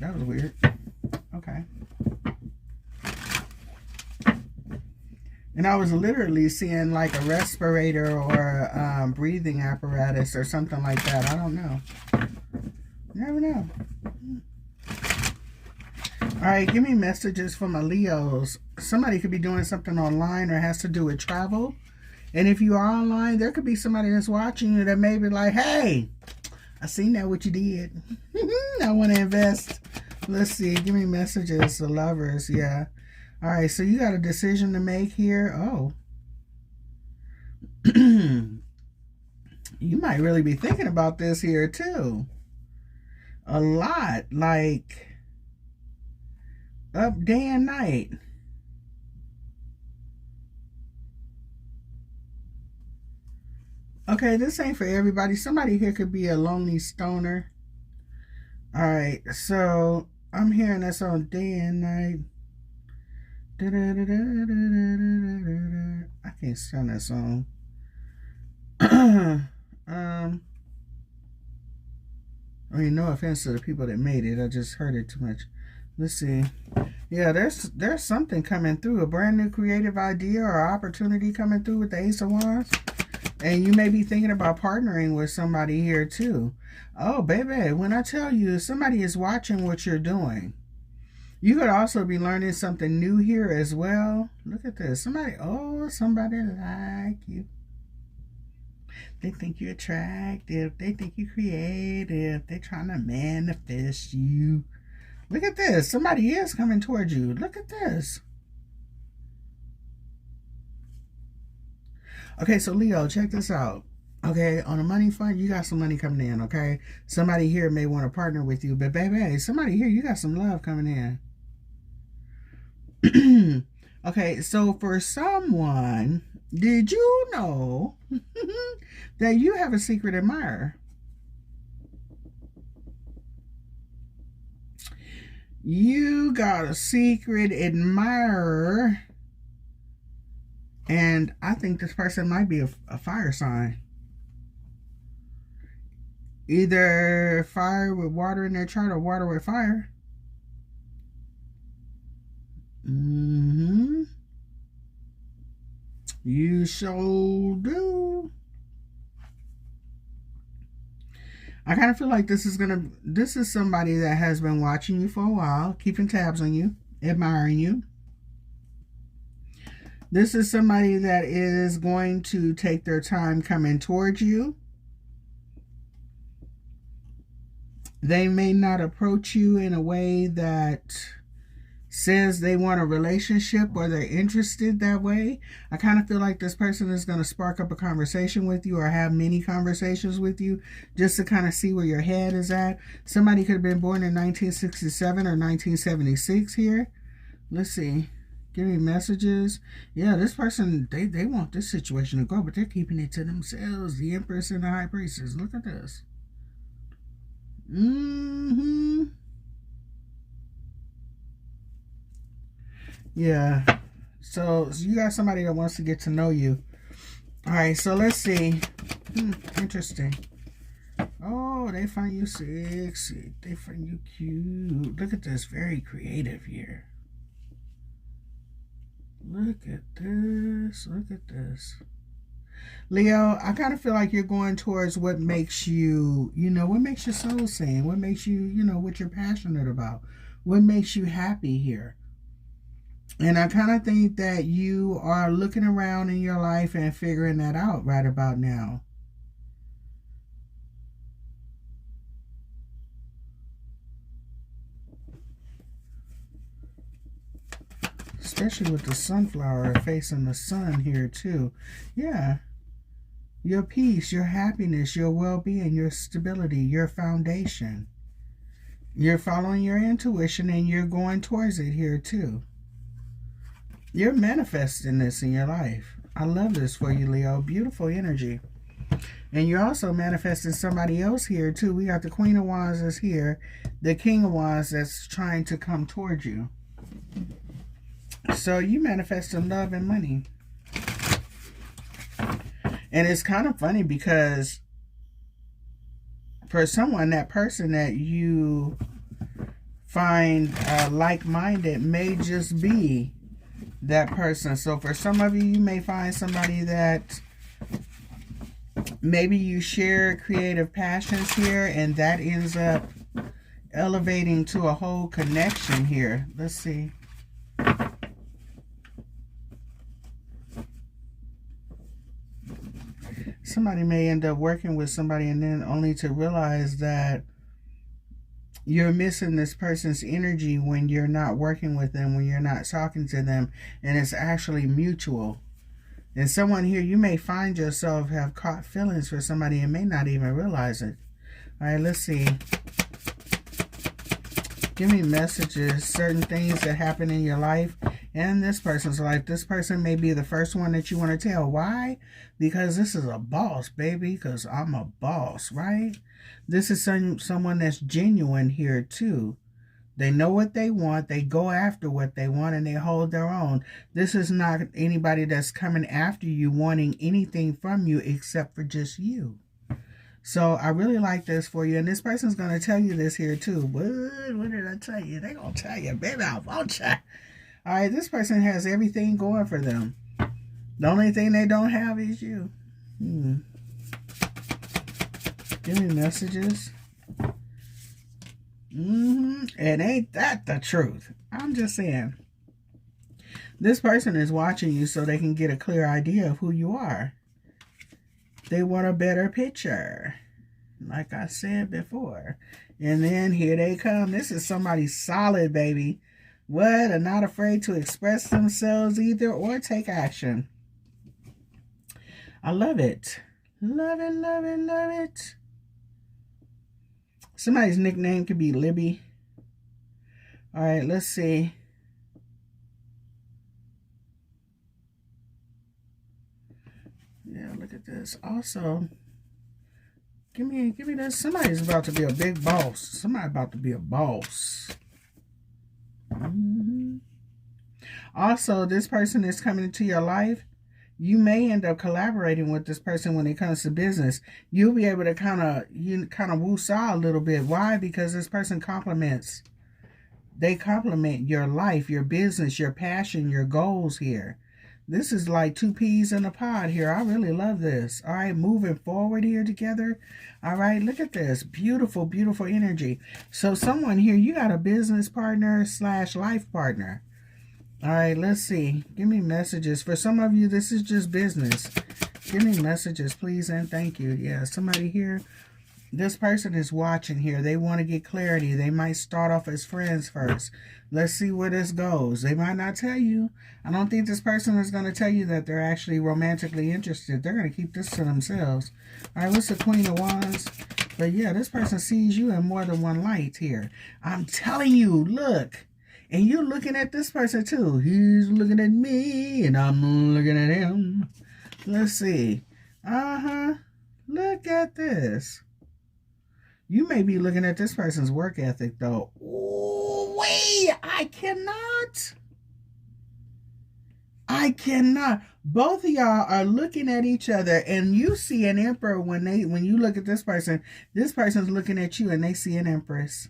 That was weird. Okay. And I was literally seeing like a respirator or a breathing apparatus or something like that. I don't know. You never know. All right, give me messages from my Leos. Somebody could be doing something online or has to do with travel. And if you are online, there could be somebody that's watching you that may be like, hey, I seen that what you did. I want to invest. Let's see. Give me messages. The lovers. Yeah. All right. So you got a decision to make here. Oh. You might really be thinking about this here too. A lot. Like up day and night. Okay, this ain't for everybody. Somebody here could be a lonely stoner. All right, so I'm hearing that song day and night. I can't stand that song. I mean, no offense to the people that made it. I just heard it too much. Let's see. Yeah, there's something coming through. A brand new creative idea or opportunity coming through with the Ace of Wands. And you may be thinking about partnering with somebody here too. Oh, baby, when I tell you somebody is watching what you're doing. You could also be learning something new here as well. Look at this. Somebody like you. They think you're attractive. They think you're creative. They're trying to manifest you. Look at this. Somebody is coming towards you. Look at this. Okay, so Leo, check this out. Okay, on the money front, you got some money coming in, okay? Somebody here may want to partner with you, but baby, somebody here, you got some love coming in. Okay, so for someone, did you know that you have a secret admirer? You got a secret admirer. And I think this person might be a fire sign. Either fire with water in their chart or water with fire. You sure do. I kind of feel like this is somebody that has been watching you for a while, keeping tabs on you, admiring you. This is somebody that is going to take their time coming towards you. They may not approach you in a way that says they want a relationship or they're interested that way. I kind of feel like this person is going to spark up a conversation with you or have many conversations with you just to kind of see where your head is at. Somebody could have been born in 1967 or 1976 here. Let's see. Give me messages. Yeah, this person, they want this situation to go, but they're keeping it to themselves. The Empress and the High Priestess. Look at this. Yeah. So you got somebody that wants to get to know you. All right, so let's see. Interesting. Oh, they find you sexy. They find you cute. Look at this. Very creative here. Look at this. Look at this. Leo, I kind of feel like you're going towards what makes you, what makes your soul sing, what makes you, what you're passionate about, what makes you happy here. And I kind of think that you are looking around in your life and figuring that out right about now. Especially with the sunflower facing the sun here too. Yeah. Your peace, your happiness, your well-being, your stability, your foundation. You're following your intuition and you're going towards it here too. You're manifesting this in your life. I love this for you, Leo. Beautiful energy. And you're also manifesting somebody else here too. We got the Queen of Wands that's here. The King of Wands that's trying to come towards you. So you manifesting love and money. And it's kind of funny because for someone, that person that you find like-minded may just be that person. So for some of you, you may find somebody that maybe you share creative passions here, and that ends up elevating to a whole connection here. Let's see. Somebody may end up working with somebody and then only to realize that you're missing this person's energy when you're not working with them, when you're not talking to them, and it's actually mutual. And someone here, you may find yourself have caught feelings for somebody and may not even realize it. All right, let's see. Give me messages, certain things that happen in your life in this person's life. This person may be the first one that you want to tell. Why? Because this is a boss, baby, because I'm a boss, right? This is someone that's genuine here, too. They know what they want. They go after what they want, and they hold their own. This is not anybody that's coming after you wanting anything from you except for just you. So I really like this for you. And this person's going to tell you this here too. What did I tell you? They're going to tell you, baby, I want you. All right, this person has everything going for them. The only thing they don't have is you. Give me messages. And ain't that the truth? I'm just saying. This person is watching you so they can get a clear idea of who you are. They want a better picture, like I said before. And then here they come. This is somebody solid, baby. What? And not afraid to express themselves either or take action. I love it. Love it, love it, love it. Somebody's nickname could be Libby. All right, let's see. Yeah, look at this. Also, give me this. Somebody's about to be a big boss. Somebody about to be a boss. Also, this person is coming into your life. You may end up collaborating with this person when it comes to business. You'll be able to kind of woo-saw a little bit. Why? Because this person complements. They complement your life, your business, your passion, your goals here. This is like two peas in a pod here. I really love this. All right, moving forward here together. All right, look at this. Beautiful, beautiful energy. So someone here, you got a business partner / life partner. All right, let's see. Give me messages. For some of you, this is just business. Give me messages, please, and thank you. Yeah, somebody here. This person is watching here. They want to get clarity. They might start off as friends first. Let's see where this goes. They might not tell you. I don't think this person is going to tell you that they're actually romantically interested. They're going to keep this to themselves. All right, what's the Queen of Wands? But yeah, this person sees you in more than one light here. I'm telling you, look. And you're looking at this person too. He's looking at me and I'm looking at him. Let's see. Look at this. You may be looking at this person's work ethic, though. Ooh, wait, I cannot. Both of y'all are looking at each other, and you see an emperor when you look at this person. This person's looking at you, and they see an empress,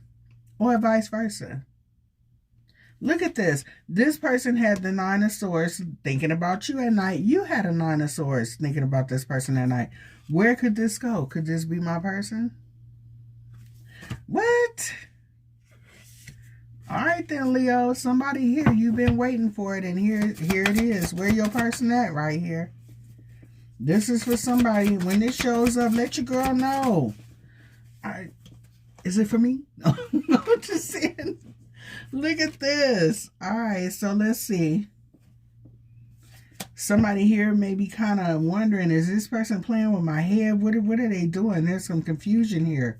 or vice versa. Look at this. This person had the Nine of Swords thinking about you at night. You had a Nine of Swords thinking about this person at night. Where could this go? Could this be my person? What? All right then, Leo. Somebody here. You've been waiting for it, and here it is. Where your person at? Right here. This is for somebody. When this shows up, let your girl know. All right. Is it for me? No, I'm just saying. Look at this. All right, so let's see. Somebody here may be kind of wondering, is this person playing with my head? What are they doing? There's some confusion here.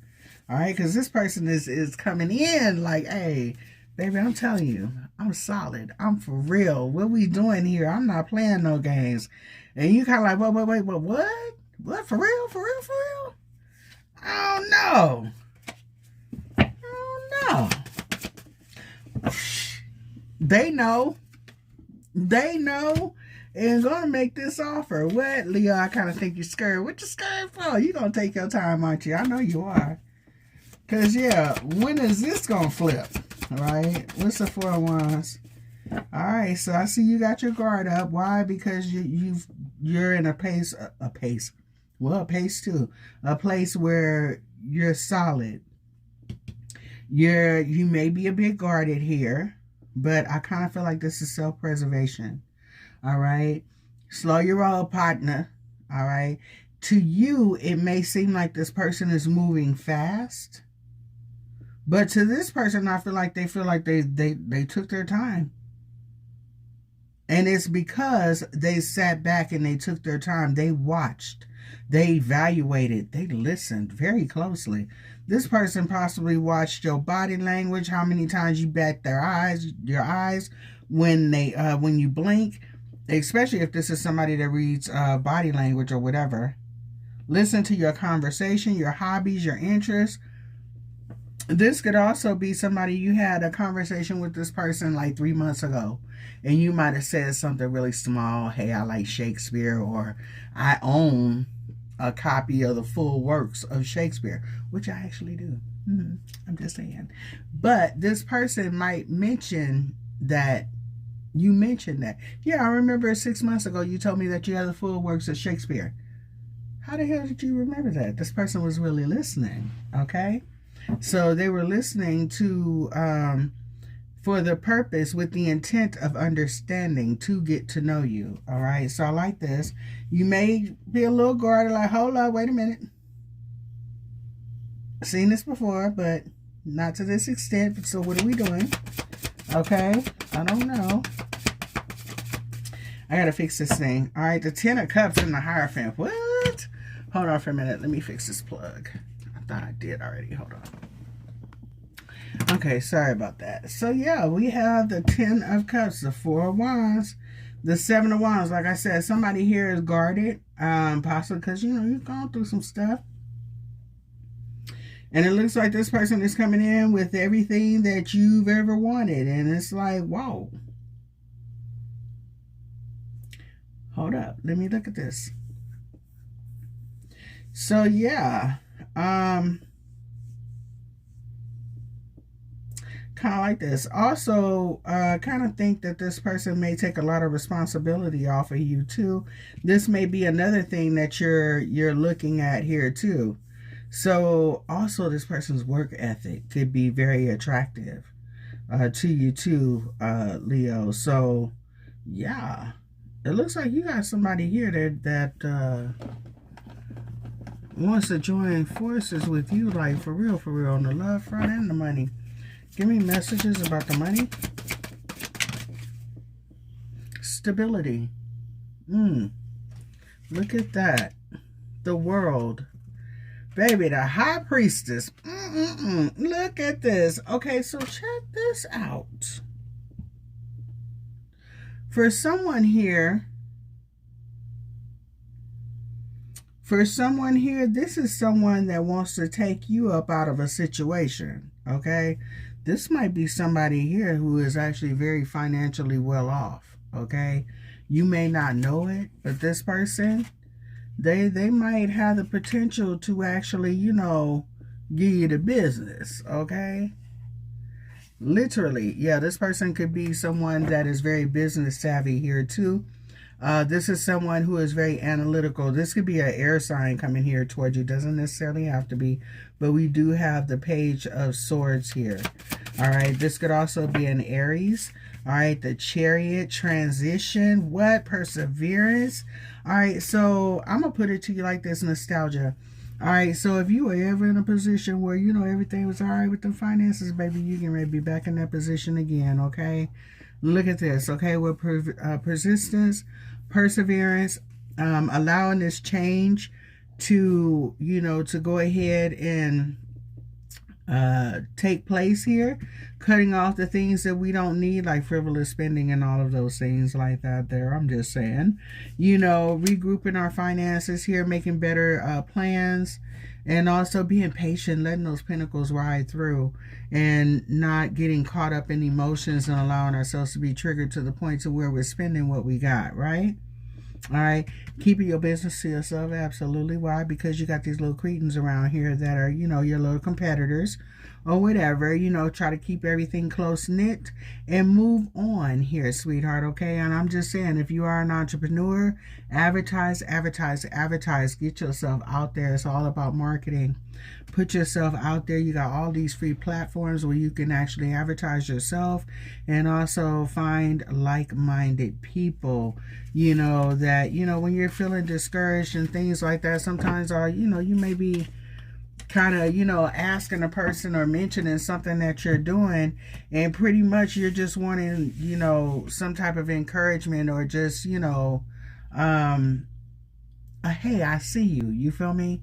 All right, because this person is coming in like, hey, baby, I'm telling you, I'm solid. I'm for real. What we doing here? I'm not playing no games. And you kind of like, wait, what? What, for real? For real? For real? I don't know. They know. And gonna make this offer. What, Leo? I kind of think you're scared. What you scared for? You gonna take your time, aren't you? I know you are. Cause yeah, when is this gonna flip? All right. What's the Four of Wands? All right. So I see you got your guard up. Why? Because you're in a place where you're solid. You may be a bit guarded here, but I kind of feel like this is self-preservation. All right. Slow your roll, partner. All right. To you, it may seem like this person is moving fast, but to this person, I feel like they took their time. And it's because they sat back and they took their time. They watched. They evaluated. They listened very closely. This person possibly watched your body language, how many times you bat your eyes when you blink, especially if this is somebody that reads body language or whatever. Listen to your conversation, your hobbies, your interests. This could also be somebody you had a conversation with this person like 3 months ago, and you might have said something really small. Hey, I like Shakespeare, or I own a copy of the full works of Shakespeare, which I actually do. I'm just saying. But this person might mention that you mentioned that. Yeah, I remember 6 months ago you told me that you had the full works of Shakespeare. How the hell did you remember that? This person was really listening, okay? So they were listening to, for the purpose, with the intent of understanding, to get to know you, all right? So I like this. You may be a little guarded, like, hold on, wait a minute. Seen this before, but not to this extent. So what are we doing? Okay, I don't know. I gotta fix this thing. All right, the 10 of Cups and the Hierophant. What? Hold on for a minute. Let me fix this plug. I thought I did already. Hold on. Okay, sorry about that. So yeah, we have the 10 of Cups, the 4 of Wands, the 7 of Wands. Like I said, somebody here is guarded, possibly because, you know, you've gone through some stuff. And it looks like this person is coming in with everything that you've ever wanted. And it's like, whoa. Hold up. Let me look at this. So, yeah. Kind of like this. Also, kind of think that this person may take a lot of responsibility off of you, too. This may be another thing that you're looking at here, too. So also this person's work ethic could be very attractive to you too, Leo. So yeah, it looks like you got somebody here that wants to join forces with you, like for real, on the love front and the money. Give me messages about the money. Stability. Look at that. The World. Baby, the High Priestess. Look at this. Okay, so check this out. For someone here, this is someone that wants to take you up out of a situation, okay? This might be somebody here who is actually very financially well off, okay? You may not know it, but this person, they might have the potential to actually, you know, give you the business, okay? Literally, yeah, this person could be someone that is very business savvy here too. This is someone who is very analytical. This could be an air sign coming here towards you. Doesn't necessarily have to be, but we do have the Page of Swords here. All right, this could also be an Aries. All right, the Chariot, transition, what? Perseverance. All right, so I'm going to put it to you like this, nostalgia. All right, so if you were ever in a position where, you know, everything was all right with the finances, baby, you can be back in that position again, okay? Look at this, okay, with persistence, perseverance, allowing this change to, you know, to go ahead and take place here, cutting off the things that we don't need, like frivolous spending and all of those things like that there. I'm just saying, you know, regrouping our finances here, making better plans, and also being patient, letting those pentacles ride through and not getting caught up in emotions and allowing ourselves to be triggered to the point to where we're spending what we got, right? All right, keeping your business to yourself, absolutely. Why? Because you got these little cretins around here that are, you know, your little competitors or whatever. You know, try to keep everything close knit and move on here, sweetheart, okay? And I'm just saying, if you are an entrepreneur, advertise, advertise, advertise. Get yourself out there. It's all about marketing. Put yourself out there. You got all these free platforms where you can actually advertise yourself and also find like-minded people, you know, that, you know, when you're feeling discouraged and things like that, sometimes, you know, you may be kind of, you know, asking a person or mentioning something that you're doing, and pretty much you're just wanting, you know, some type of encouragement or just, you know, hey, I see you. You feel me?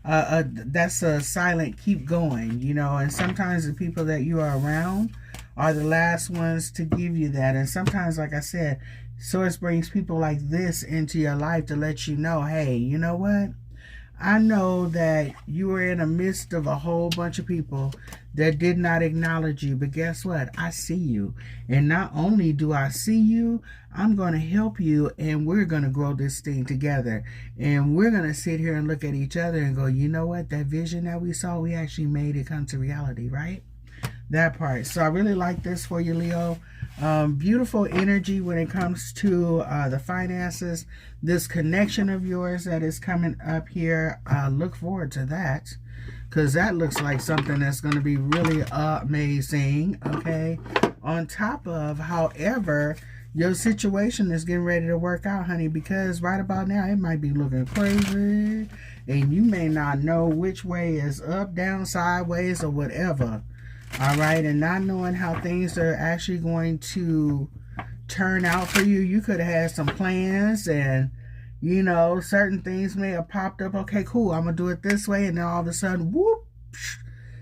that's a silent keep going, you know. And sometimes the people that you are around are the last ones to give you that. And sometimes, like I said, Source brings people like this into your life to let you know, hey, you know what? I know that you were in the midst of a whole bunch of people that did not acknowledge you, but guess what? I see you. And not only do I see you, I'm going to help you, and we're going to grow this thing together. And we're going to sit here and look at each other and go, you know what? That vision that we saw, we actually made it come to reality, right? That part. So I really like this for you, Leo. Beautiful energy when it comes to the finances. This connection of yours that is coming up here, look forward to that, because that looks like something that's going to be really amazing. Okay, on top of, however, your situation is getting ready to work out, honey, because right about now it might be looking crazy and you may not know which way is up, down, sideways, or whatever. All right, and not knowing how things are actually going to turn out for you. You could have had some plans, and, you know, certain things may have popped up. Okay, cool, I'm going to do it this way. And then all of a sudden, whoop,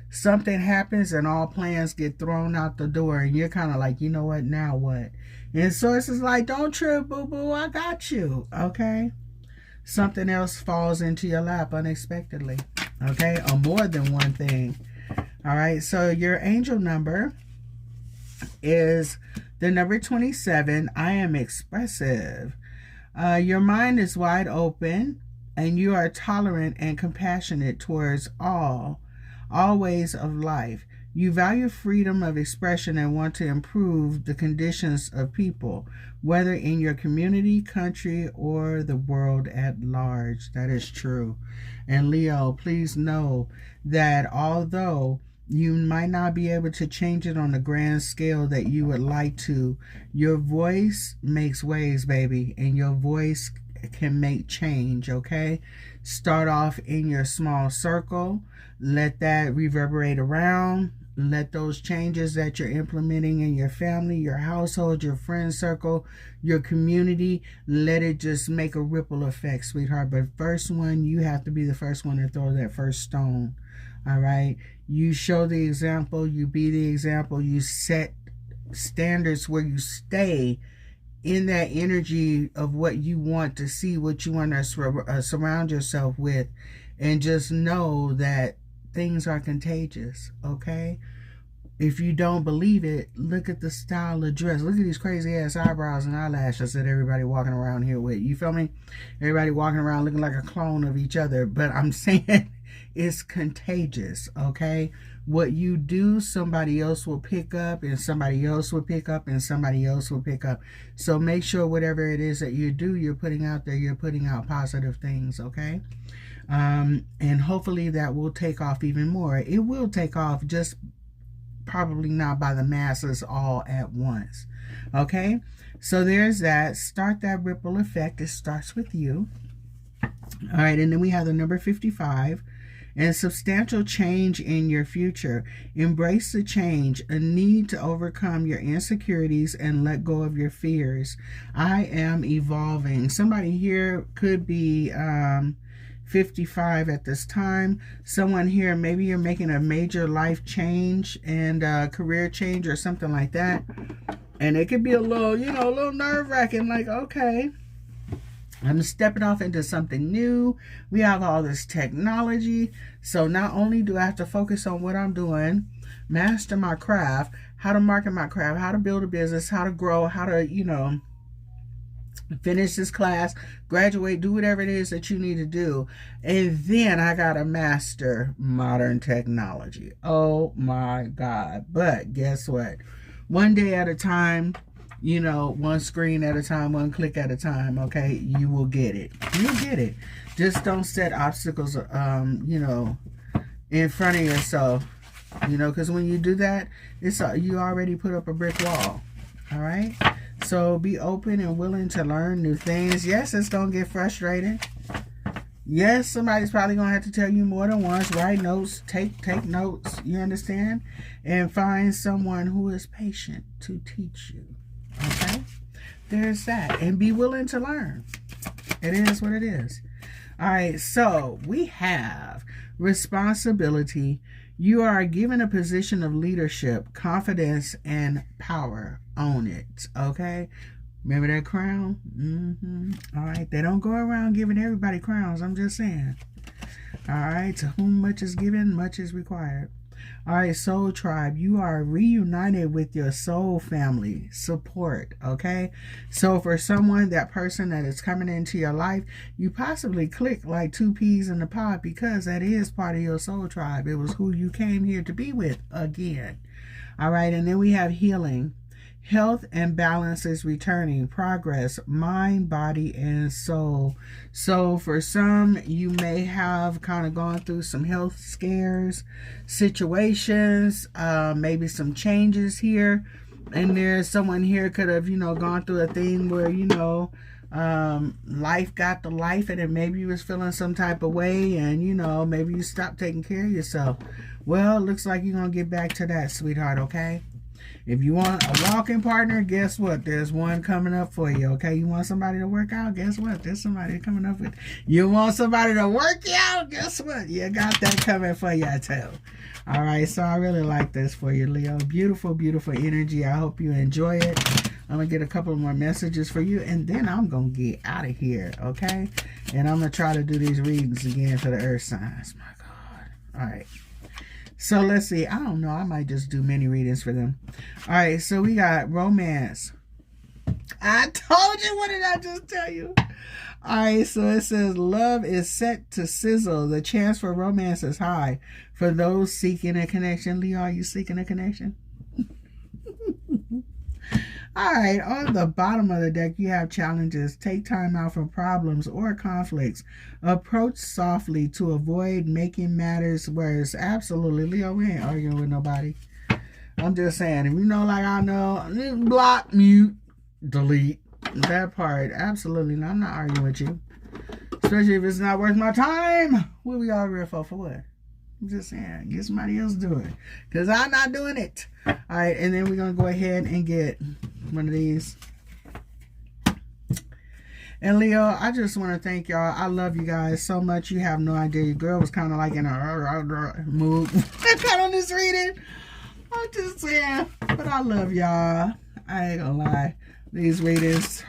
something happens and all plans get thrown out the door. And you're kind of like, you know what, now what? And Source is like, don't trip, boo-boo, I got you, okay? Something else falls into your lap unexpectedly, okay? Or more than one thing. All right, so your angel number is the number 27. I am expressive. Your mind is wide open, and you are tolerant and compassionate towards all ways of life. You value freedom of expression and want to improve the conditions of people, whether in your community, country, or the world at large. That is true. And Leo, please know that although you might not be able to change it on the grand scale that you would like to, your voice makes waves, baby, and your voice can make change, okay? Start off in your small circle. Let that reverberate around. Let those changes that you're implementing in your family, your household, your friend circle, your community, let it just make a ripple effect, sweetheart. But first one, you have to be the first one to throw that first stone. All right, you show the example, you be the example, you set standards where you stay in that energy of what you want to see, what you want to surround yourself with, and just know that things are contagious, okay? If you don't believe it, look at the style of dress. Look at these crazy ass eyebrows and eyelashes that everybody walking around here with. You feel me? Everybody walking around looking like a clone of each other. But I'm saying it's contagious, okay? What you do, somebody else will pick up, and somebody else will pick up, and somebody else will pick up. So make sure whatever it is that you do, you're putting out there, you're putting out positive things, okay? And hopefully that will take off even more. It will take off, just probably not by the masses all at once, okay? So there's that. Start that ripple effect. It starts with you. All right, and then we have the number 55. And substantial change in your future. Embrace the change, a need to overcome your insecurities and let go of your fears. I am evolving. Somebody here could be 55 at this time. Someone here, maybe you're making a major life change and career change or something like that. And it could be a little, you know, a little nerve-wracking, like, okay, I'm stepping off into something new. We have all this technology. So not only do I have to focus on what I'm doing, master my craft, how to market my craft, how to build a business, how to grow, how to, you know, finish this class, graduate, do whatever it is that you need to do. And then I got to master modern technology. Oh my God. But guess what? One day at a time, you know, one screen at a time, one click at a time, okay? You will get it. You'll get it. Just don't set obstacles, you know, in front of yourself, you know, because when you do that, you already put up a brick wall, all right? So be open and willing to learn new things. Yes, it's going to get frustrating. Yes, somebody's probably going to have to tell you more than once. Write notes, take notes, you understand? And find someone who is patient to teach you. Okay, there's that. And be willing to learn. It is what it is. All right, so we have responsibility. You are given a position of leadership, confidence, and power. Own it, okay? Remember that crown? All right, they don't go around giving everybody crowns. I'm just saying. All right, to whom much is given, much is required. All right, soul tribe, you are reunited with your soul family support, okay? So for someone, that person that is coming into your life, you possibly click like two peas in the pod because that is part of your soul tribe. It was who you came here to be with again. All right, and then we have healing. Health and balance is returning. Progress, mind, body, and soul. So for some, you may have kind of gone through some health scares, situations, maybe some changes here. And there's someone here could have, gone through a thing where, life got to life and then maybe you was feeling some type of way and, maybe you stopped taking care of yourself. Well, it looks like you're going to get back to that, sweetheart, okay? If you want a walking partner, guess what? There's one coming up for you, okay? You want somebody to work out? Guess what? There's somebody coming up with you. Want somebody to work you out? Guess what? You got that coming for you, I tell. All right, so I really like this for you, Leo. Beautiful, beautiful energy. I hope you enjoy it. I'm going to get a couple more messages for you, and then I'm going to get out of here, okay? And I'm going to try to do these readings again for the earth signs. My God. All right. So let's see. I don't know. I might just do mini readings for them. All right. So we got romance. I told you. What did I just tell you? All right. So it says love is set to sizzle. The chance for romance is high. For those seeking a connection. Leo, are you seeking a connection? All right, on the bottom of the deck, you have challenges. Take time out from problems or conflicts. Approach softly to avoid making matters worse. Absolutely, Leo, we ain't arguing with nobody. I'm just saying, if you know like I know, block, mute, delete. That part, absolutely. I'm not arguing with you. Especially if it's not worth my time. What we all real for what? I'm just saying, get somebody else to do it. Because I'm not doing it. All right, and then we're going to go ahead and get one of these. And Leo, I just want to thank y'all. I love you guys so much. You have no idea. Your girl was kind of like in a mood. I got on this reading. I'm just saying. But I love y'all. I ain't going to lie. These readings,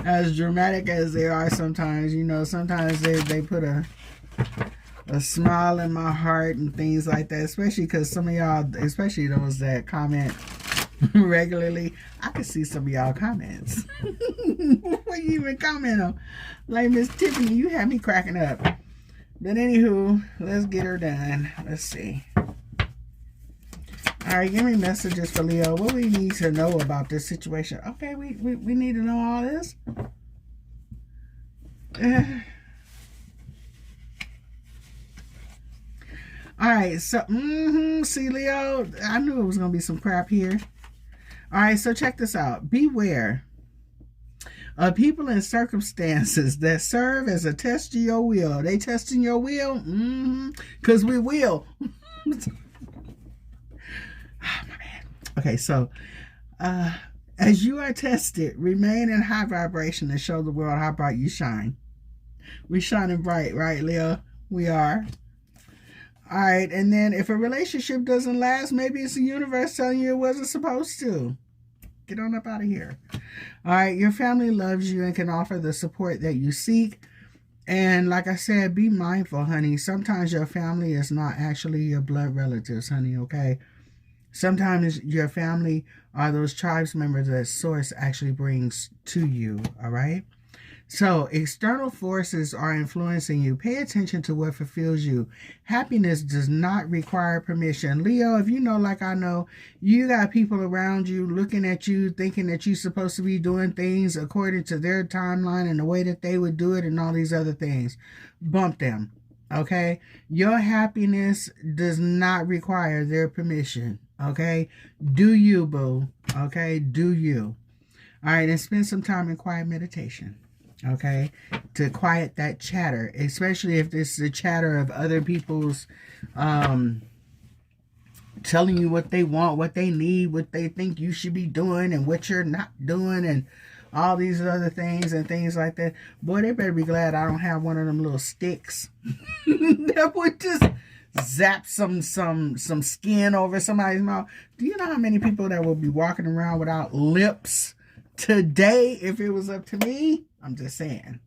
as dramatic as they are sometimes, sometimes they put a smile in my heart and things like that, especially because some of y'all, especially those that comment regularly, I can see some of y'all comments. What you even comment on? Like, Miss Tiffany, you had me cracking up. But anywho, let's get her done. Let's see. All right, give me messages for Leo. What we need to know about this situation? Okay, we need to know all this. All right, so, see, Leo, I knew it was going to be some crap here. All right, so check this out. Beware of people and circumstances that serve as a test of your will. They testing your will? Because we will. Oh, my bad. Okay, so, as you are tested, remain in high vibration and show the world how bright you shine. We shining bright, right, Leo? We are. All right, and then if a relationship doesn't last, maybe it's the universe telling you it wasn't supposed to. Get on up out of here. All right, your family loves you and can offer the support that you seek. And like I said, be mindful, honey. Sometimes your family is not actually your blood relatives, honey, okay? Sometimes your family are those tribes members that Source actually brings to you, all right? So, external forces are influencing you. Pay attention to what fulfills you. Happiness does not require permission. Leo, if you know like I know, you got people around you looking at you, thinking that you're supposed to be doing things according to their timeline and the way that they would do it and all these other things. Bump them, okay? Your happiness does not require their permission, okay? Do you, boo, okay? Do you. All right, and spend some time in quiet meditation. Okay, to quiet that chatter, especially if this is the chatter of other people's telling you what they want, what they need, what they think you should be doing, and what you're not doing, and all these other things and things like that. Boy, they better be glad I don't have one of them little sticks that would just zap some skin over somebody's mouth. Do you know how many people that will be walking around without lips today if it was up to me? I'm just saying.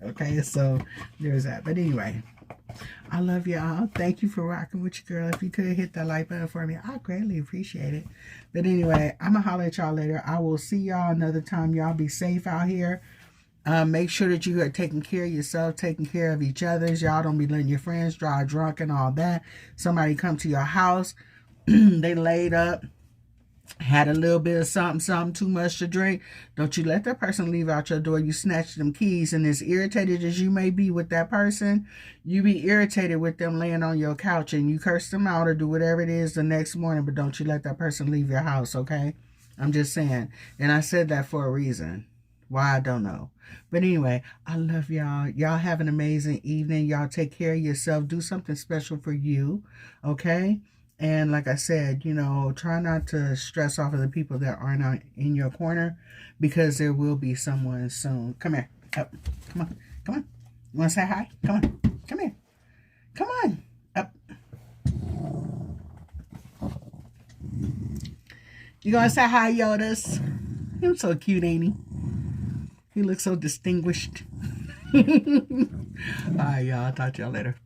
Okay, so there's that. But anyway, I love y'all. Thank you for rocking with your girl. If you could hit that like button for me, I greatly appreciate it. But anyway, I'm going to holler at y'all later. I will see y'all another time. Y'all be safe out here. Make sure that you are taking care of yourself, taking care of each other. Y'all don't be letting your friends drive drunk and all that. Somebody come to your house, they laid up, had a little bit of something too much to drink. Don't you let that person leave out your door. You snatch them keys, and as irritated as you may be with that person, you be irritated with them laying on your couch, and you curse them out or do whatever it is the next morning, but don't you let that person leave your house, okay? I'm just saying. And I said that for a reason. Why, I don't know. But anyway, I love y'all. Y'all have an amazing evening. Y'all take care of yourself. Do something special for you, okay? And like I said, you know, try not to stress off of the people that are not in your corner, because there will be someone soon. Come here. Up. Come on. Come on. You want to say hi? Come on. Come here. Come on. Up. You going to say hi, Yodas? He's so cute, ain't he? He looks so distinguished. All right, y'all. I'll talk to y'all later.